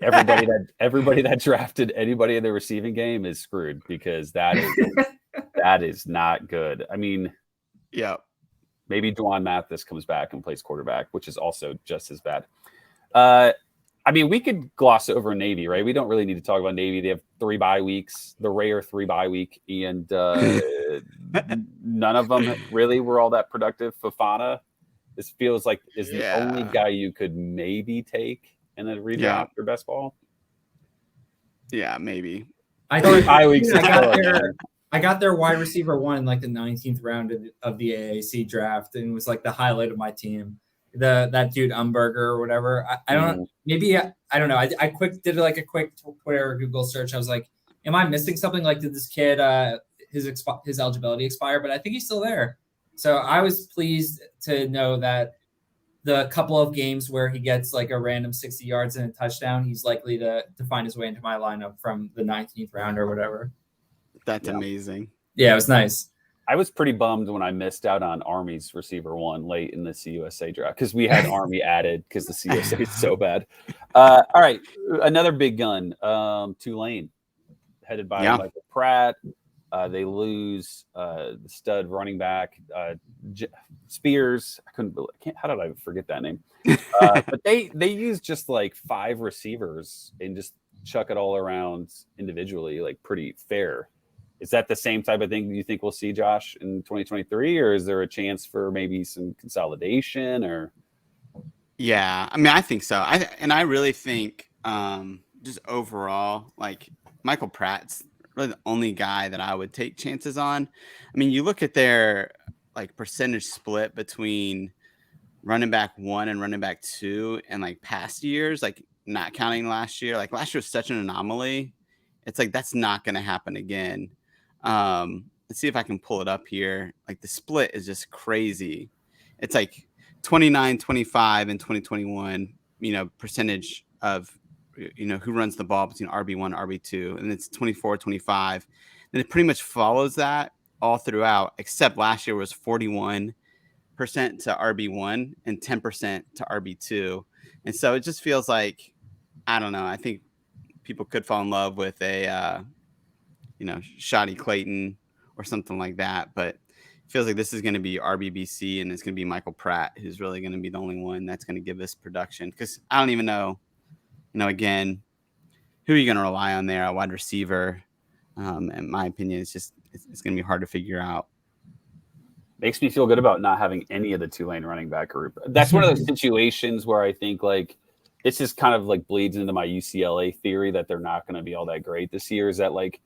everybody that drafted anybody in the receiving game is screwed, because that is not good. I mean, yeah, maybe Dwan Mathis comes back and plays quarterback, which is also just as bad. I mean, we could gloss over Navy, right? We don't really need to talk about Navy. They have 3 bye weeks, the rare 3 bye week, and none of them really were all that productive. Fofana, this feels like is the only guy you could maybe take in a redraft or best ball. Yeah, maybe. I got their wide receiver 1 in like the 19th round of the AAC draft, and it was like the highlight of my team. That dude Umberger or whatever. I don't know. Maybe I don't know. I did like a quick Twitter or Google search. I was like, am I missing something? Like, did this kid his eligibility expire? But I think he's still there. So I was pleased to know that the couple of games where he gets like a random 60 yards and a touchdown, he's likely to find his way into my lineup from the 19th round or whatever. That's amazing. Yeah, it was nice. I was pretty bummed when I missed out on Army's receiver 1 late in the CUSA draft, because we had Army added because the CUSA is so bad. All right, another big gun, Tulane, headed by Michael Pratt. They lose the stud running back, Spears. How did I forget that name? But they use just like 5 receivers and just chuck it all around individually, like pretty fair. Is that the same type of thing you think we'll see, Josh, in 2023, or is there a chance for maybe some consolidation? Or yeah, I mean, I think so. I really think just overall, like Michael Pratt's really the only guy that I would take chances on. I mean, you look at their like percentage split between running back 1 and running back 2, and like past years, like not counting last year. Like last year was such an anomaly. It's like that's not going to happen again. Let's see if I can pull it up here. Like the split is just crazy. It's like 29-25 in 2021, percentage of, who runs the ball between RB1 and RB2. And it's 24-25. And it pretty much follows that all throughout, except last year was 41, to RB1 and 10% to RB2. And so it just feels like, I don't know. I think people could fall in love with a, Shoddy Clayton or something like that. But it feels like this is going to be RBBC, and it's going to be Michael Pratt, who's really going to be the only one that's going to give us production. Because I don't even know, again, who are you going to rely on there? A wide receiver. In my opinion, it's going to be hard to figure out. Makes me feel good about not having any of the Tulane running back group. That's one of those situations where I think like this is kind of like bleeds into my UCLA theory that they're not going to be all that great this year. Is that like,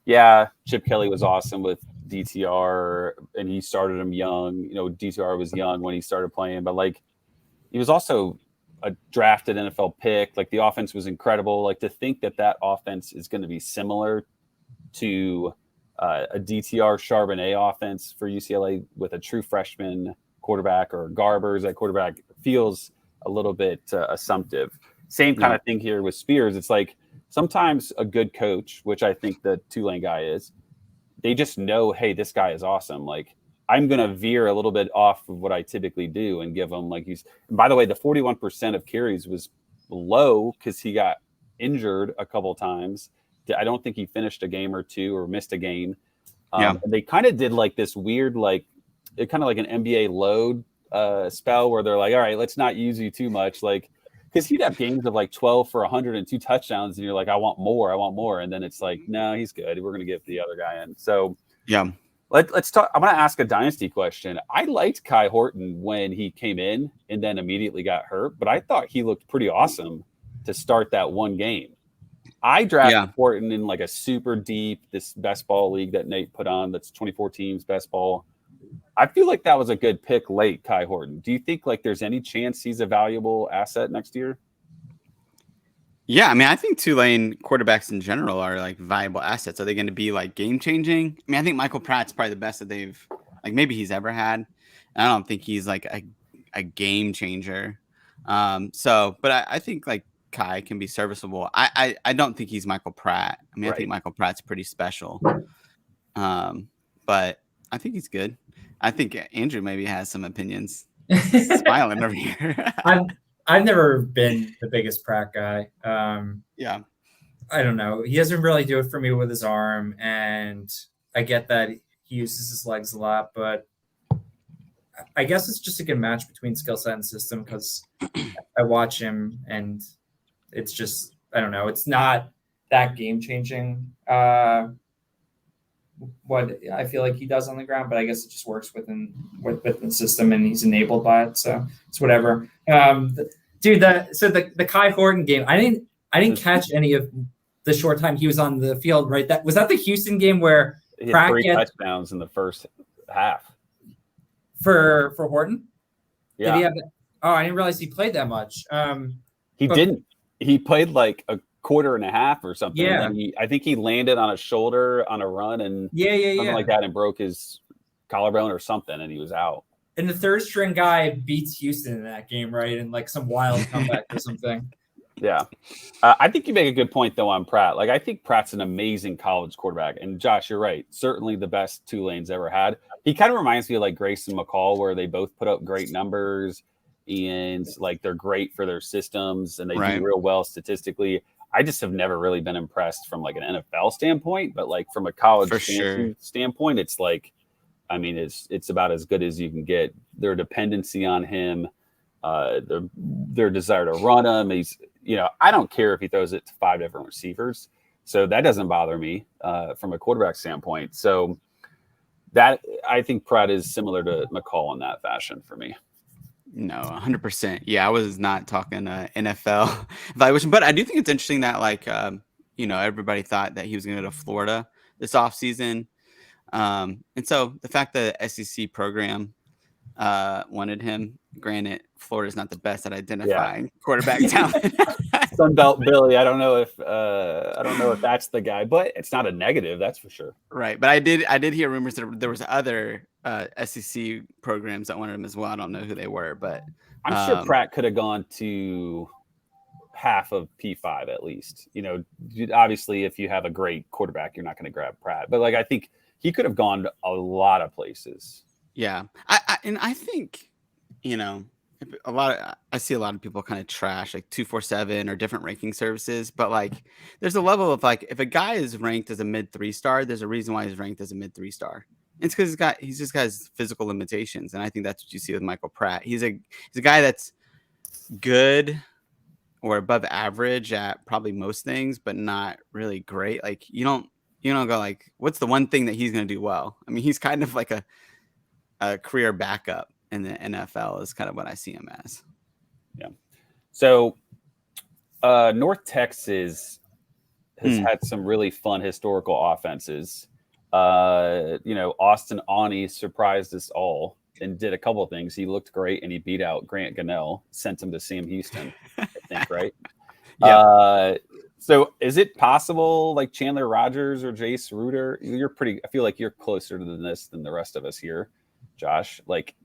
yeah, Chip Kelly was awesome with DTR and he started him young. DTR was young when he started playing, but like he was also a drafted NFL pick. Like the offense was incredible. Like to think that offense is going to be similar to a DTR Charbonnet offense for UCLA with a true freshman quarterback or Garbers at quarterback feels a little bit assumptive. Same kind of thing here with Spears. It's like sometimes a good coach, which I think the Tulane guy is, they just know, hey, this guy is awesome. Like I'm going to veer a little bit off of what I typically do and give him by the way, the 41% of carries was low because he got injured a couple times. I don't think he finished a game or two or missed a game. They kind of did like this weird, kind of like an NBA load spell where they're like, all right, let's not use you too much. Like, because he'd have games of like 12 for 102 touchdowns and you're like, I want more. And then it's like, no, he's good. We're going to get the other guy in. So let's talk. I'm going to ask a dynasty question. I liked Kai Horton when he came in and then immediately got hurt, but I thought he looked pretty awesome to start that one game. I drafted Horton in like a super deep, this best ball league that Nate put on. That's 24 teams best ball. I feel like that was a good pick late, Kai Horton. Do you think like there's any chance he's a valuable asset next year? Yeah, I mean, I think Tulane quarterbacks in general are like valuable assets. Are they going to be like game changing? I mean, I think Michael Pratt's probably the best that they've maybe he's ever had. And I don't think he's like a game changer. But I think like Kai can be serviceable. I don't think he's Michael Pratt. I mean, I think Michael Pratt's pretty special. But I think he's good. I think Andrew maybe has some opinions. Smiling over here. I've never been the biggest Pratt guy. I don't know. He doesn't really do it for me with his arm, and I get that he uses his legs a lot, but I guess it's just a good match between skill set and system because I watch him and it's just, I don't know. It's not that game changing. What I feel like he does on the ground, but I guess it just works within the system and he's enabled by it. So it's whatever. The Kai Horton game, I didn't catch any of the short time he was on the field, right? Was that the Houston game where he had 3 touchdowns in the first half for Horton? Yeah. Did he have I didn't realize he played that much. Didn't. He played like a quarter and a half or something. Yeah. And I think he landed on a shoulder on a run and something like that and broke his collarbone or something and he was out. And the third string guy beats Houston in that game, right? And like some wild comeback or something. Yeah. I think you make a good point though on Pratt. Like I think Pratt's an amazing college quarterback. And Josh, you're right. Certainly the best Tulane's ever had. He kind of reminds me of like Grayson McCall where they both put up great numbers and like they're great for their systems and they do real well statistically. I just have never really been impressed from like an NFL standpoint, but like from a college standpoint, it's like, I mean, it's about as good as you can get. Their dependency on him, their desire to run him. He's, I don't care if he throws it to 5 different receivers. So that doesn't bother me from a quarterback standpoint. So that I think Pratt is similar to McCall in that fashion for me. No, 100%. Yeah, I was not talking NFL evaluation, but I do think it's interesting that everybody thought that he was going to go to Florida this offseason. And so the fact that the SEC program wanted him, granted, Florida's not the best at identifying quarterback talent. Sunbelt Billy. I don't know if that's the guy, but it's not a negative, that's for sure. Right, but I did hear rumors that there was other SEC programs that wanted him as well. I don't know who they were, but I'm sure Pratt could have gone to half of P5 at least. Obviously, if you have a great quarterback, you're not going to grab Pratt, but like I think he could have gone to a lot of places. Yeah. I think, I see a lot of people kind of trash like 247 or different ranking services, but like there's a level of like if a guy is ranked as a mid 3-star, there's a reason why he's ranked as a mid 3-star. It's because he's just got his physical limitations, and I think that's what you see with Michael Pratt. He's a guy that's good or above average at probably most things, but not really great. Like you don't go like, what's the one thing that he's going to do well? I mean, he's kind of like a career backup in the NFL is kind of what I see him as. Yeah. So North Texas has had some really fun historical offenses. Austin Awney surprised us all and did a couple of things. He looked great, and he beat out Grant Gunnell, sent him to Sam Houston, I think, right? Yeah. So is it possible, like Chandler Rogers or Jace Ruder? I feel like you're closer to this than the rest of us here, Josh. Like,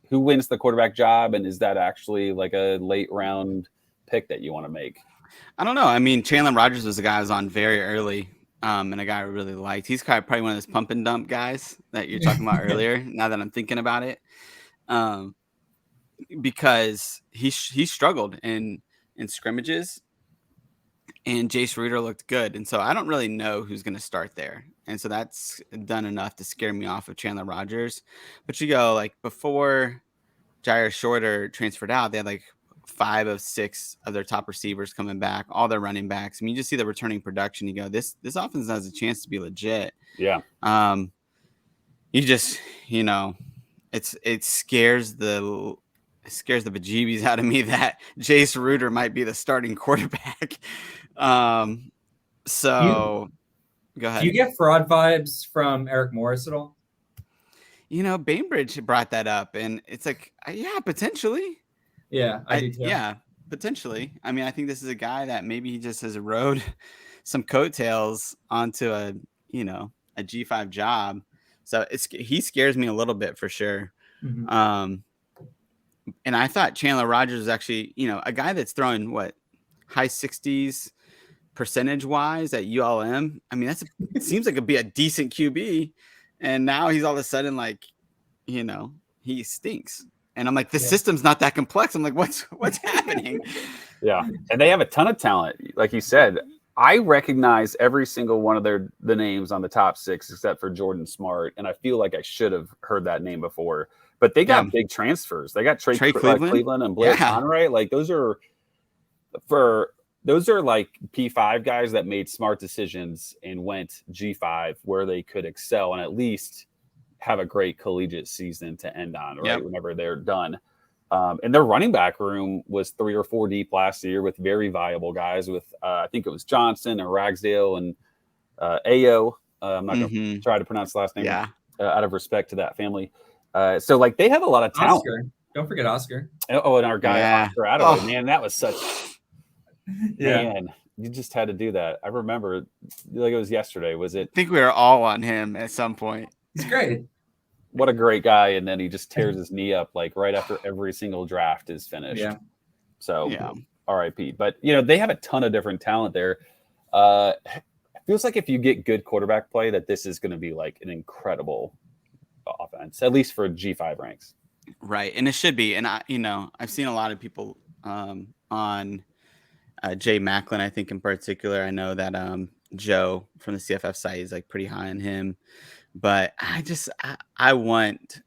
who wins the quarterback job, and is that actually like a late round pick that you want to make? I don't know. I mean, Chandler Rogers was a guy I was on very early, and a guy I really liked. He's probably one of those pump and dump guys that you're talking about earlier. Now that I'm thinking about it, because he struggled in scrimmages, and Jace Ruder looked good, and so I don't really know who's going to start there, and so that's done enough to scare me off of Chandler Rogers. But you go like before Jair Shorter transferred out, they had like 5 of 6 of their top receivers coming back, all their running backs. I mean, you just see the returning production. You go, this offense has a chance to be legit. Yeah. You just, it scares the bejeebies out of me that Jace Ruder might be the starting quarterback. So go ahead. Do you get fraud vibes from Eric Morris at all? Bainbridge brought that up, and it's like, yeah, potentially. Yeah, I do too. Yeah, potentially. I mean, I think this is a guy that maybe he just has rode some coattails onto a G5 job. So he scares me a little bit for sure. Mm-hmm. And I thought Chandler Rogers was actually, a guy that's throwing high 60s percentage wise at ULM. I mean, it seems like it'd be a decent QB. And now he's all of a sudden like, he stinks. And I'm like, the system's not that complex. I'm like, what's happening? Yeah. And they have a ton of talent. Like you said, I recognize every single one of the names on the top 6, except for Jordan Smart. And I feel like I should have heard that name before, but they got big transfers. They got Trey Cleveland and Blair Conray. Like those are like P5 guys that made smart decisions and went G5 where they could excel and at least have a great collegiate season to end on, right? Whenever they're done. And their running back room was 3 or 4 deep last year with very viable guys with, I think it was Johnson and Ragsdale and Ayo. I'm not going to try to pronounce the last name out of respect to that family. So like they have a lot of talent. Oscar. Don't forget Oscar. Oh, and our guy, Oscar Addo. Man, that was such, man, you just had to do that. I remember like it was yesterday. Was it? I think we were all on him at some point. It's great. What a great guy. And then he just tears his knee up like right after every single draft is finished. Yeah. So RIP. But, they have a ton of different talent there. It feels like if you get good quarterback play that this is going to be like an incredible offense, at least for G5 ranks. Right. And it should be. And I've seen a lot of people on Jay Macklin, I think in particular. I know that Joe from the CFF site is like pretty high on him. But I want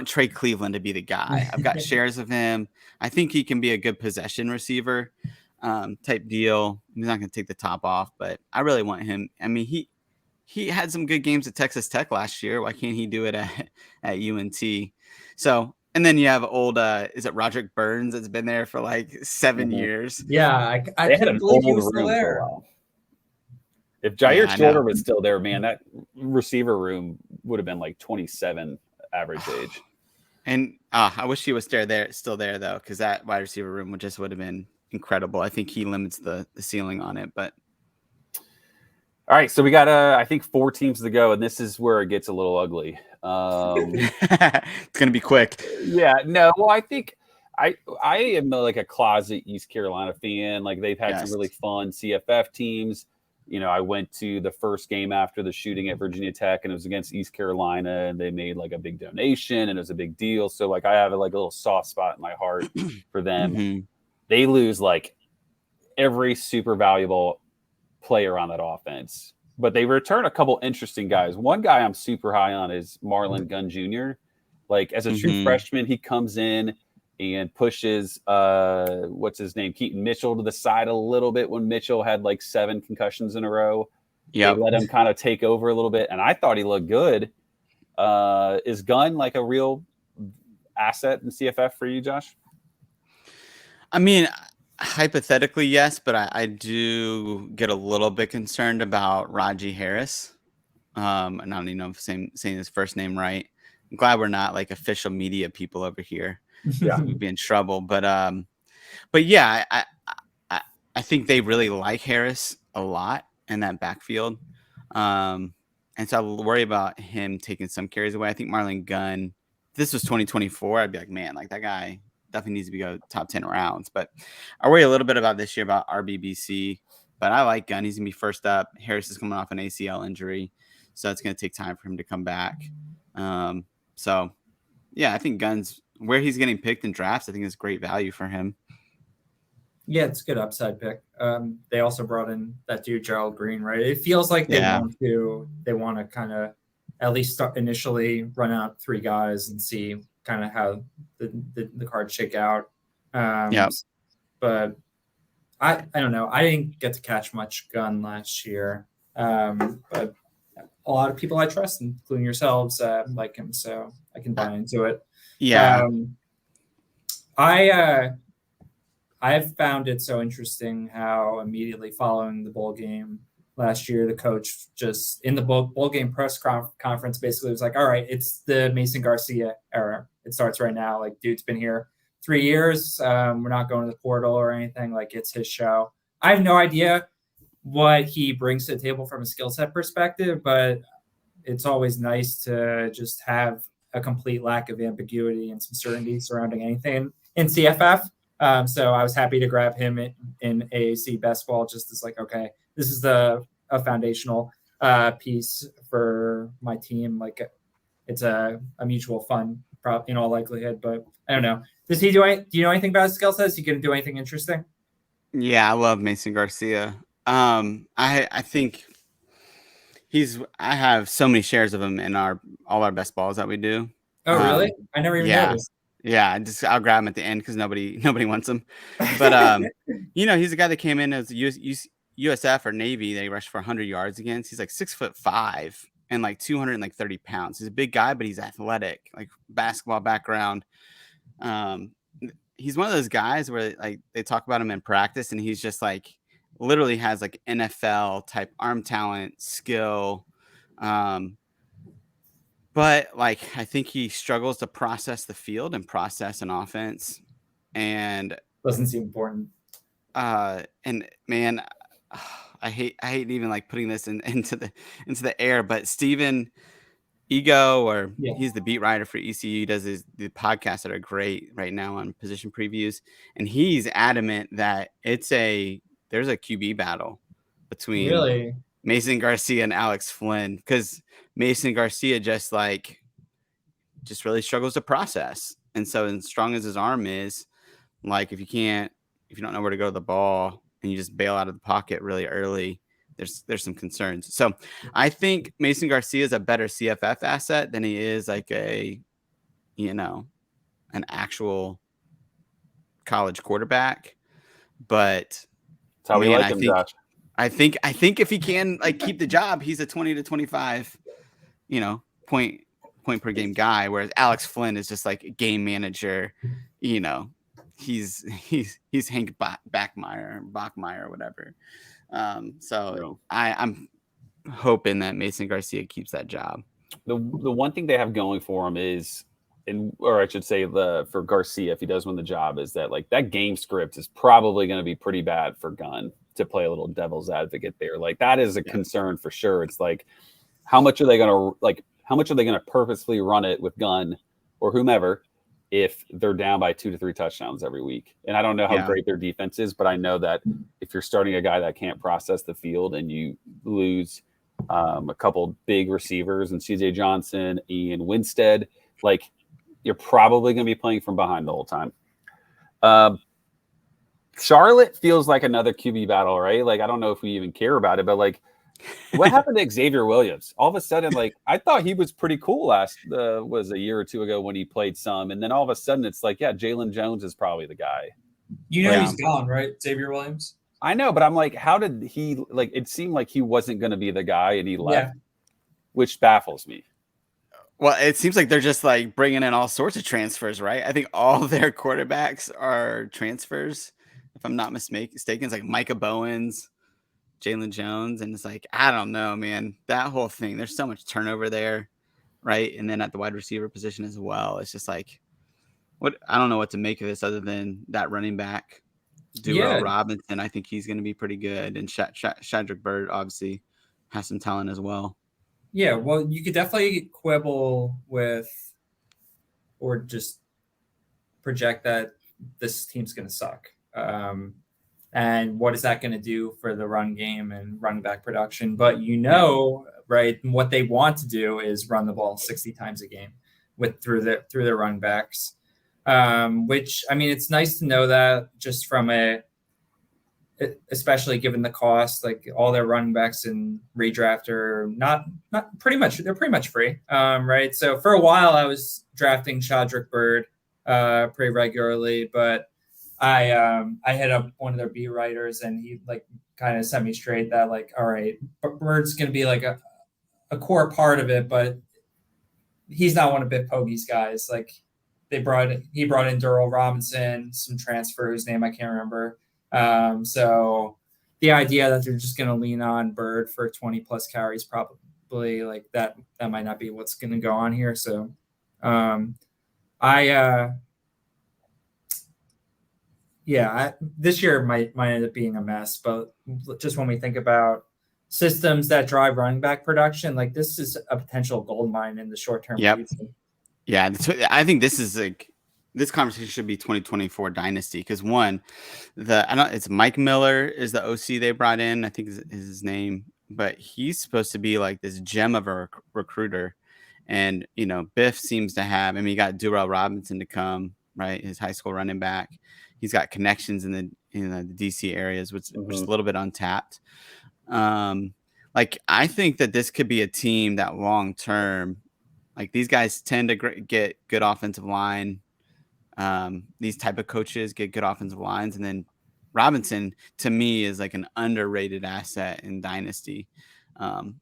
Trey Cleveland to be the guy. I've got shares of him. I think he can be a good possession receiver type deal. He's not going to take the top off, but I really want him. I mean, he had some good games at Texas Tech last year. Why can't he do it at UNT? So, and then you have old, is it Roderick Burns that's been there for like 7 years? Yeah, I can't believe he was still there. If Jair Shorter was still there, man, that receiver room would have been like 27 average age. And I wish he was still there though, because that wide receiver room would have been incredible. I think he limits the ceiling on it. But all right, so we got I think 4 teams to go, and this is where it gets a little ugly. It's gonna be quick. Yeah, no. Well, I think I am like a closet East Carolina fan. Like they've had some really fun CFF teams. I went to the first game after the shooting at Virginia Tech, and it was against East Carolina, and they made like a big donation, and it was a big deal. So like I have like a little soft spot in my heart for them. Mm-hmm. They lose like every super valuable player on that offense, but they return a couple interesting guys. One guy I'm super high on is Marlon Gunn Jr. Like as a true freshman, he comes in and pushes what's his name, Keaton Mitchell, to the side a little bit when Mitchell had like 7 concussions in a row. They let him kind of take over a little bit, and I thought he looked good. Is Gunn like a real asset in CFF for you, Josh? I mean, hypothetically, yes, but I do get a little bit concerned about Raji Harris. I don't even know if I'm saying his first name right. I'm glad we're not like official media people over here. Yeah, We'd be in trouble. But yeah, I think they really like Harris a lot in that backfield. And so I worry about him taking some carries away. I think Marlon Gunn, if this was 2024, I'd be like, man, like that guy definitely needs to go top 10 rounds. But I worry a little bit about this year about RBBC. But I like Gunn. He's going to be first up. Harris is coming off an ACL injury, so it's going to take time for him to come back. So, yeah, I think Gunn's where he's getting picked in drafts. I think is great value for him. Yeah, it's a good upside pick. They also brought in that dude Gerald Green, right? It feels like they want to kind of at least start initially run out 3 guys and see kind of how the cards shake out. But I don't know. I didn't get to catch much Gun last year, but a lot of people I trust, including yourselves, like him, so I can buy into it. Yeah. I've found it so interesting how immediately following the bowl game last year, the coach just in the bowl game press conference basically was like, all right, it's the Mason Garcia era. It starts right now. Like, dude's been here 3 years. We're not going to the portal or anything. Like, it's his show. I have no idea what he brings to the table from a skill set perspective, but it's always nice to just have a complete lack of ambiguity and some certainty surrounding anything in CFF. So I was happy to grab him in AAC best ball, just as like, okay, this is a foundational piece for my team. Like it's a mutual fund in all likelihood, but I don't know. Do you know anything about his skill sets? Is he going to do anything interesting? Yeah, I love Mason Garcia. I think I have so many shares of him in all our best balls that we do. Oh, really? I never even noticed. Yeah, I'll grab him at the end because nobody wants him. But he's a guy that came in as USF or Navy. They rushed for 100 yards against. He's like 6'5" and like 230 pounds. He's a big guy, but he's athletic, like basketball background. He's one of those guys where like they talk about him in practice, and he's just like literally has like NFL type arm talent, skill. But like, I think he struggles to process the field and process an offense, and doesn't seem important. And man, I hate even like putting this into the air, but Steven Ego, he's the beat writer for ECU, does the podcasts that are great right now on position previews, and he's adamant that there's a QB battle between Mason Garcia and Alex Flynn, because Mason Garcia just really struggles to process. And so as strong as his arm is, like if you don't know where to go to the ball and you just bail out of the pocket really early, there's some concerns. So I think Mason Garcia is a better CFF asset than he is like an actual college quarterback. But that's how we like him, Josh. I think if he can like keep the job, he's a 20 to 25, point per game guy. Whereas Alex Flynn is just like a game manager. He's Hank Bachmeier or whatever. So I'm hoping that Mason Garcia keeps that job. The one thing they have going for him is, or I should say for Garcia, if he does win the job, is that like that game script is probably going to be pretty bad for Gunn, to play a little devil's advocate there. Like that is a concern for sure. It's like, how much are they going to purposely run it with Gunn or whomever if they're down by 2 to 3 touchdowns every week. And I don't know how great their defense is, but I know that if you're starting a guy that can't process the field and you lose a couple big receivers and CJ Johnson, Ian Winstead, like you're probably going to be playing from behind the whole time. Charlotte feels like another QB battle, right? Like, I don't know if we even care about it, but like, what happened to Xavier Williams? All of a sudden, like, I thought he was pretty cool was a year or two ago when he played some. And then all of a sudden it's like, yeah, Jalen Jones is probably the guy. You know, he's gone, right? Xavier Williams. I know, but I'm like, how did he, like, it seemed like he wasn't going to be the guy and he left, which baffles me. Well, it seems like they're just like bringing in all sorts of transfers, right? I think all their quarterbacks are transfers, if I'm not mistaken. It's like Micah Bowens, Jalen Jones, and it's like, I don't know, man. That whole thing, there's so much turnover there, right? And then at the wide receiver position as well. It's just like, I don't know what to make of this other than that running back, Durrell Robinson. I think he's going to be pretty good. And Shadrack Bird obviously has some talent as well. Yeah, well, you could definitely quibble with or just project that this team's going to suck. And what is that going to do for the run game and running back production? But right, what they want to do is run the ball 60 times a game through their running backs. Which, I mean, it's nice to know that just from especially given the cost, like all their running backs in redraft are not pretty much free. Right. So for a while I was drafting Shadrack Bird pretty regularly, but I hit up one of their beat writers and he like kind of set me straight that like, all right, Bird's going to be like a core part of it, but he's not one of Biff Pogge's guys. Like he brought in Durrell Robinson, some transfers, name I can't remember. So the idea that they're just going to lean on Bird for 20 plus carries, probably like that might not be what's going to go on here. So, this year might end up being a mess, but just when we think about systems that drive running back production, like this is a potential gold mine in the short term. Yep. Yeah. I think this conversation should be 2024 dynasty because it's Mike Miller is the OC they brought in. I think is his name, but he's supposed to be like this gem of a recruiter. And, Biff seems to have, you got Durrell Robinson to come, right? His high school running back. He's got connections in the DC areas, which is a little bit untapped. I think that this could be a team that long term, like these guys tend to get good offensive line. These type of coaches get good offensive lines. And then Robinson, to me, is like an underrated asset in Dynasty. And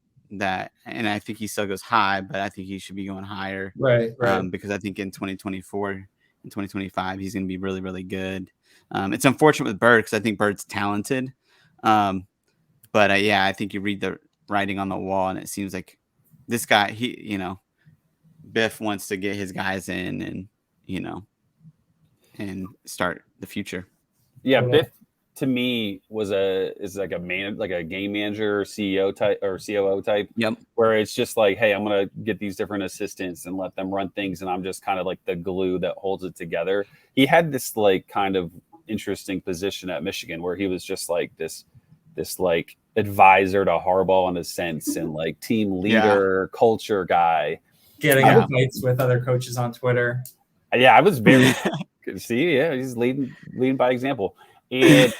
I think he still goes high, but I think he should be going higher. Right. Because I think in 2024 and 2025, he's going to be really, really good. It's unfortunate with Bird because I think Bird's talented. But I think you read the writing on the wall and it seems like this guy, Biff wants to get his guys in and, and start the future. Yeah, Biff to me is like a game manager, CEO type or COO type. Yep. Where it's just like, hey, I'm gonna get these different assistants and let them run things, and I'm just kind of like the glue that holds it together. He had this like kind of interesting position at Michigan where he was just like this like advisor to Harbaugh in a sense and like team leader, culture guy. Getting fights with other coaches on Twitter. Yeah, I was very see, he's leading by example. And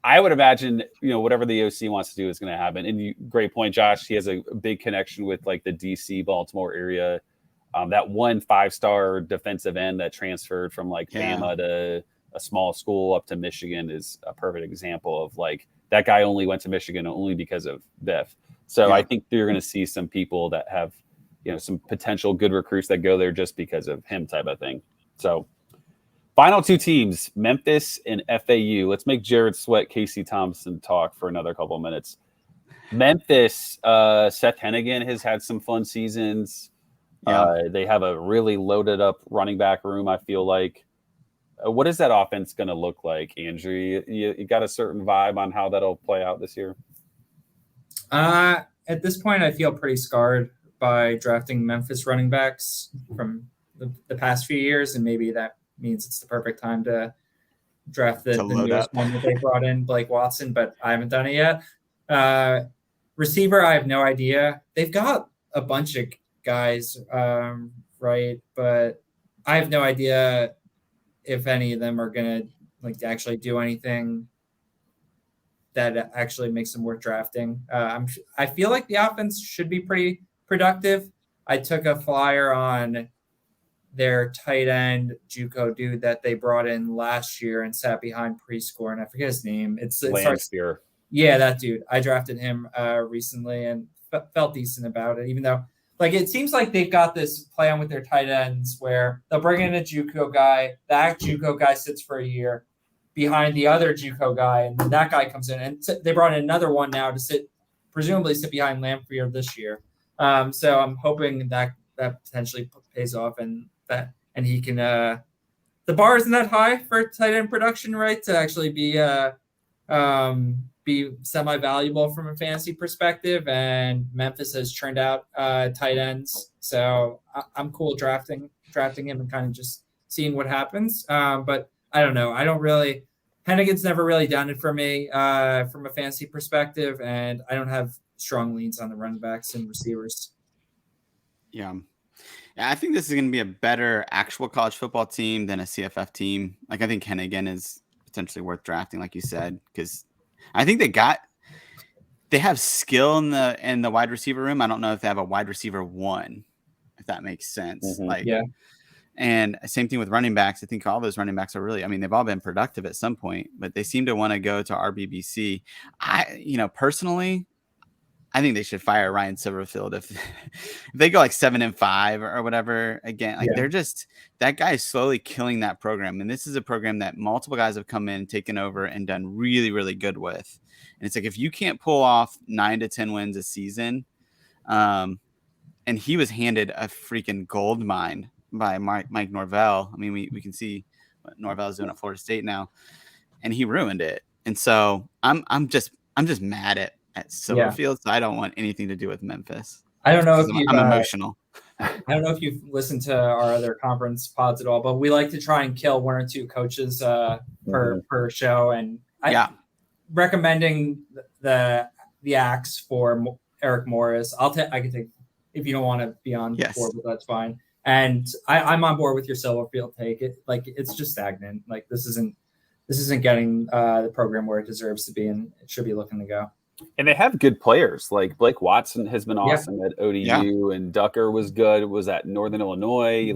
I would imagine, whatever the OC wants to do is going to happen. And great point, Josh. He has a big connection with like the DC, Baltimore area. That 1 5-star defensive end that transferred from like Bama to a small school up to Michigan is a perfect example of like that guy only went to Michigan only because of Biff. So I think you're going to see some people that have, some potential good recruits that go there just because of him type of thing. So final 2 teams, Memphis and FAU. Let's make Jared Sweat, Casey Thompson talk for another couple of minutes. Memphis, Seth Hennigan has had some fun seasons. They have a really loaded up running back room, I feel like. What is that offense going to look like, Andrew? You got a certain vibe on how that'll play out this year? At this point, I feel pretty scarred by drafting Memphis running backs from the past few years, and maybe that means it's the perfect time to draft the load newest up. one that they brought in, Blake Watson, but I haven't done it yet. Receiver, I have no idea. They've got a bunch of guys, right? But I have no idea if any of them are gonna like actually do anything that actually makes them worth drafting. I feel like the offense should be pretty productive. I took a flyer on their tight end JUCO dude that they brought in last year and sat behind prescore, and I forget his name. It starts, yeah, that dude. I drafted him recently and felt decent about it, even though like it seems like they've got this plan with their tight ends where they'll bring in a JUCO guy, that JUCO guy sits for a year behind the other JUCO guy, and then that guy comes in, and they brought in another one now to presumably sit behind Lamphere this year. So I'm hoping that potentially pays off, and he can. The bar isn't that high for tight end production, right? To actually be semi-valuable from a fantasy perspective, and Memphis has churned out tight ends, so I'm cool drafting him and kind of just seeing what happens. But I don't know. Hennigan's never really done it for me from a fantasy perspective, and I don't have strong leans on the running backs and receivers. Yeah, I think this is going to be a better actual college football team than a CFF team. Like, I think Hennigan is potentially worth drafting, like you said, because I think they have skill in the wide receiver room. I don't know if they have a wide receiver one, if that makes sense. Mm-hmm. Yeah. And same thing with running backs. I think all those running backs are really, I mean, they've all been productive at some point, but they seem to want to go to RBBC. Personally, I think they should fire Ryan Silverfield if they go like 7-5 or whatever. Again, like they're just, that guy is slowly killing that program. And this is a program that multiple guys have come in, taken over, and done really, really good with. And it's like, if you can't pull off 9 to 10 wins a season, and he was handed a freaking gold mine by Mike Norvell. I mean, we can see what Norvell's doing at Florida State now, and he ruined it. And so I'm just mad at Silverfield. So I don't want anything to do with Memphis. I don't know if I'm emotional. I don't know if you've listened to our other conference pods at all, but we like to try and kill one or two coaches per show, and recommending the axe for Eric Morris. I can take, if you don't want to be on board with that's fine. And I'm on board with your Silverfield take. It's just stagnant. Like this isn't getting the program where it deserves to be, and it should be looking to go. And they have good players. Like Blake Watson has been awesome at ODU, and Ducker was good. Was at Northern Illinois.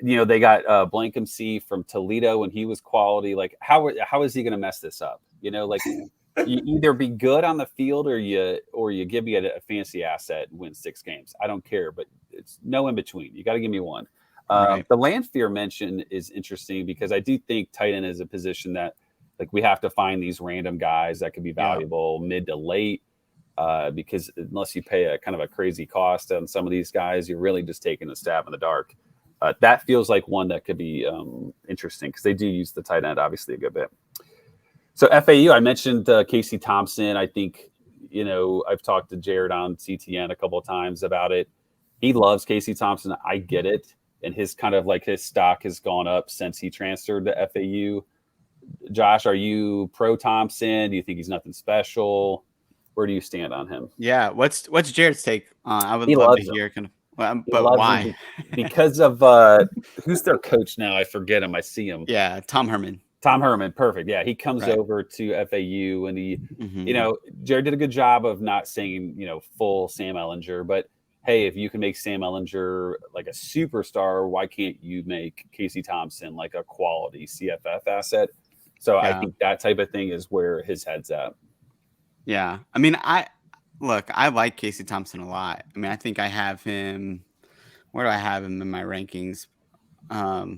They got Blankenship from Toledo when he was quality. Like how is he going to mess this up? You either be good on the field or you give me a fancy asset and win 6 games. I don't care, but it's no in between. You got to give me one. Right. The Lamphere mention is interesting because I do think tight end is a position that like we have to find these random guys that could be valuable mid to late because unless you pay a kind of a crazy cost on some of these guys, you're really just taking a stab in the dark. That feels like one that could be interesting because they do use the tight end obviously a good bit. So FAU, I mentioned Casey Thompson. I think, I've talked to Jared on CTN a couple of times about it. He loves Casey Thompson. I get it. And his kind of like his stock has gone up since he transferred to FAU. Josh, are you pro Thompson? Do you think he's nothing special? Where do you stand on him? Yeah. What's Jared's take? I would love to hear kind of, but why? Because of who's their coach now? I forget him. I see him. Yeah. Tom Herman. Perfect. Yeah, he comes over to FAU, and he, Jared did a good job of not saying, full Sam Ehlinger, but hey, if you can make Sam Ehlinger like a superstar, why can't you make Casey Thompson like a quality CFF asset? So I think that type of thing is where his head's at. Yeah, I mean, I like Casey Thompson a lot. I mean, I think I have him. Where do I have him in my rankings? Let's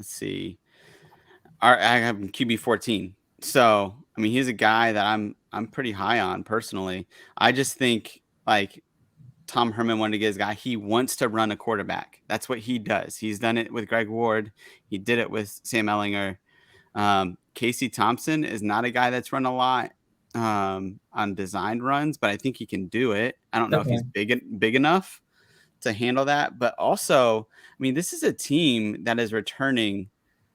see. I have him QB 14. So, I mean, he's a guy that I'm pretty high on personally. I just think like Tom Herman wanted to get his guy. He wants to run a quarterback. That's what he does. He's done it with Greg Ward. He did it with Sam Ehlinger. Casey Thompson is not a guy that's run a lot on designed runs, but I think he can do it. I don't know if he's big enough to handle that. But also, I mean, this is a team that is returning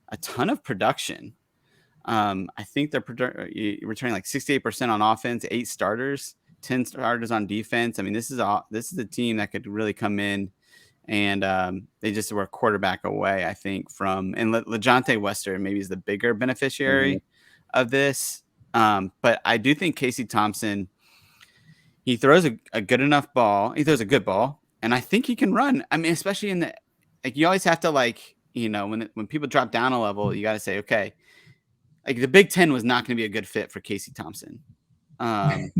a ton of production. I think they're returning like 68% on offense, 8 starters, 10 starters on defense. I mean, this is a team that could really come in, and they just were a quarterback away, I think, from, and LeJohntay Wester maybe is the bigger beneficiary of this. But I do think Casey Thompson, he throws a good enough ball. He throws a good ball, and I think he can run. I mean, especially in the, like, you always have to, like, you know, when people drop down a level, you got to say, okay, like the Big Ten was not going to be a good fit for Casey Thompson. And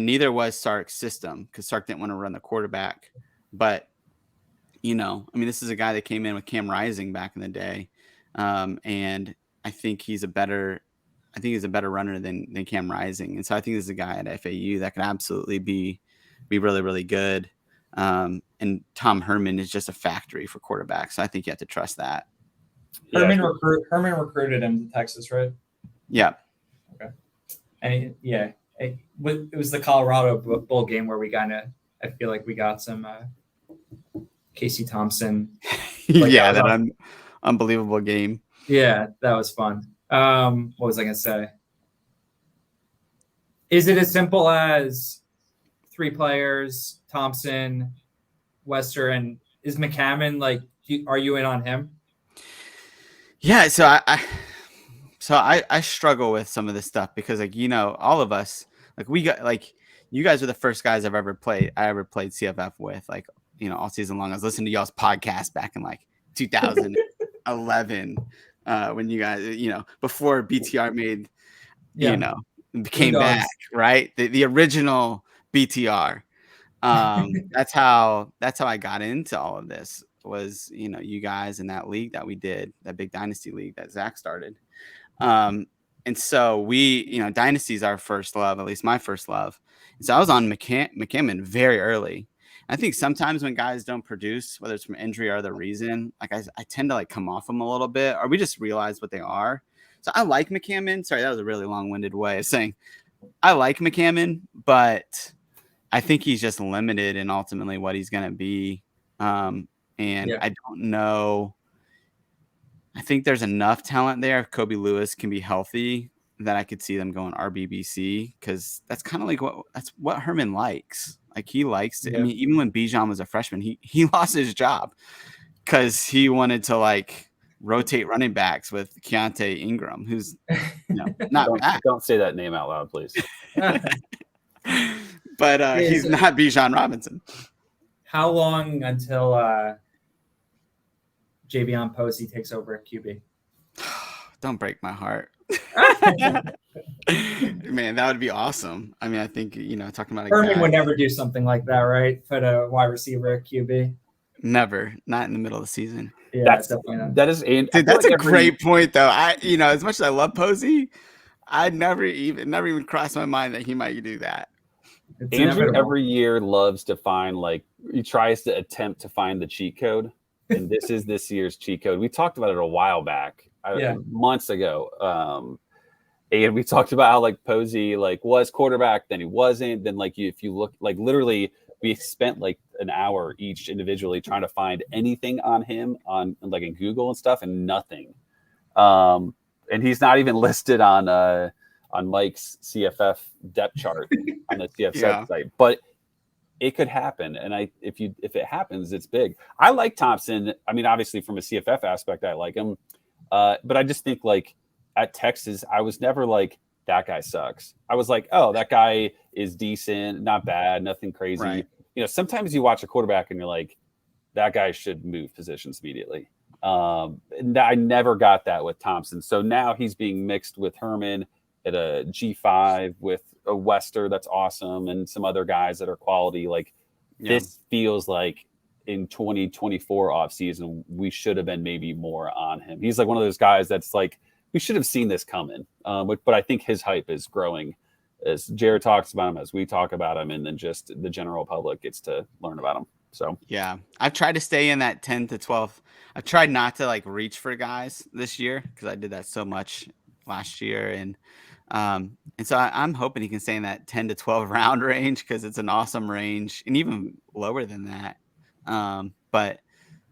neither was Sark's system, because Sark didn't want to run the quarterback. But, you know, I mean, this is a guy that came in with Cam Rising back in the day. And I think he's a better runner than Cam Rising. And so I think this is a guy at FAU that could absolutely be really, really good. And Tom Herman is just a factory for quarterbacks. So I think you have to trust that. Herman recruited him to Texas, right? Yeah. Okay. And it was the Colorado bowl game where I feel like we got some Casey Thompson. That unbelievable game. Yeah, that was fun. What was I going to say? Is it as simple as 3 players, Thompson, Wester, and is McCammon, like, are you in on him? Yeah, so I struggle with some of this stuff because, like, you know, all of us, like, we got, like, you guys are the first guys I ever played CFF with, like, you know, all season long. I was listening to y'all's podcast back in like 2011 when you guys, you know, before BTR made, you know, came back, right? The original BTR. That's how I got into all of this. Was, you know, you guys in that league that we did, that big dynasty league that Zach started. And so we, you know, dynasty is our first love, at least my first love. And so I was on McCammon very early. I think sometimes when guys don't produce, whether it's from injury or other reason, like I tend to like come off them a little bit, or we just realize what they are. So I like McCammon. Sorry, that was a really long-winded way of saying I like McCammon, but I think he's just limited in ultimately what he's going to be. I don't know. I think there's enough talent there. If Kobe Lewis can be healthy, that I could see them going RBBC, because that's kind of like what Herman likes. Like, he likes to, I mean, even when Bijan was a freshman, he lost his job because he wanted to, like, rotate running backs with Keontae Ingram, who's, you know, not bad. Don't say that name out loud, please. But he's not Bijan Robinson. How long until Javion Posey takes over at QB? Don't break my heart. Man, that would be awesome. I mean, I think, you know, talking about Herman would never do something like that, right? Put a wide receiver at QB. Never, not in the middle of the season. Yeah, that's a great point, though. You know, as much as I love Posey, I never even crossed my mind that he might do that. Andrew every year loves to find, like, he tries to attempt to find the cheat code, and this is this year's cheat code. We talked about it a while back, months ago. And we talked about how, like, Posey, like, was quarterback, then he wasn't. Then, like, if you look, like, literally, we spent like an hour each individually trying to find anything on him on, like, in Google and stuff, and nothing. And he's not even listed on Mike's CFF depth chart on the CFF site, but it could happen. And if it happens, it's big. I like Thompson. I mean, obviously from a CFF aspect, I like him. But I just think, like, at Texas, I was never like, that guy sucks. I was like, oh, that guy is decent, not bad, nothing crazy. Right. You know, sometimes you watch a quarterback and you're like, that guy should move positions immediately. And I never got that with Thompson. So now he's being mixed with Herman at a G5 with a Wester that's awesome, and some other guys that are quality. Like, this feels like in 2024 offseason, we should have been maybe more on him. He's like one of those guys that's like, we should have seen this coming. But I think his hype is growing as Jared talks about him, as we talk about him, and then just the general public gets to learn about him. So, yeah, I've tried to stay in that 10 to 12. I've tried not to, like, reach for guys this year because I did that so much last year. And so I'm hoping he can stay in that 10 to 12 round range, because it's an awesome range, and even lower than that. But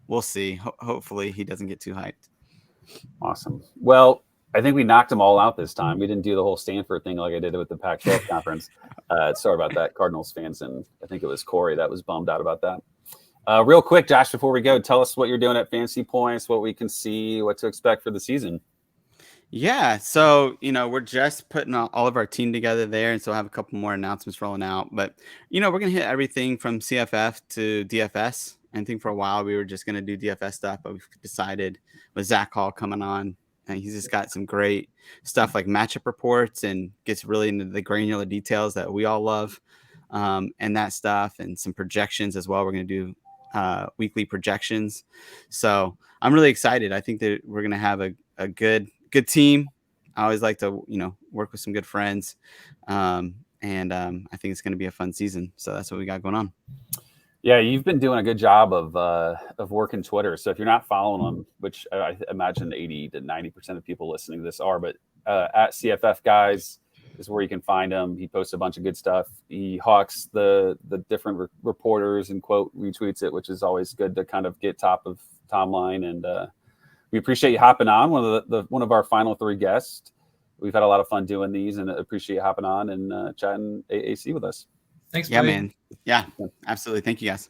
we'll see. Hopefully he doesn't get too hyped. Awesome. Well, I think we knocked them all out this time. We didn't do the whole Stanford thing like I did with the Pac-12 conference. Sorry about that, Cardinals fans, and I think it was Corey that was bummed out about that. Real quick, Josh, before we go, tell us what you're doing at Fantasy Points, what we can see, what to expect for the season. Yeah, so we're just putting all of our team together there, and so I have a couple more announcements rolling out. But we're gonna hit everything from CFF to DFS. I think for a while we were just gonna do DFS stuff, but we've decided with Zach Hall coming on, and he's just got some great stuff like matchup reports and gets really into the granular details that we all love, and that stuff, and some projections as well. We're gonna do weekly projections, so I'm really excited. I think that we're gonna have a good team. I always like to, work with some good friends. And I think it's going to be a fun season. So that's what we got going on. Yeah, you've been doing a good job of working Twitter. So if you're not following them, which I imagine 80 to 90% of people listening to this are, but at CFF Guys is where you can find him. He posts a bunch of good stuff. He hawks the different reporters and quote retweets it, which is always good to kind of get top of timeline. And we appreciate you hopping on. One of our final 3 guests. We've had a lot of fun doing these, and appreciate you hopping on and chatting AAC with us. Thanks, yeah, buddy. man. Yeah, absolutely. Thank you, guys.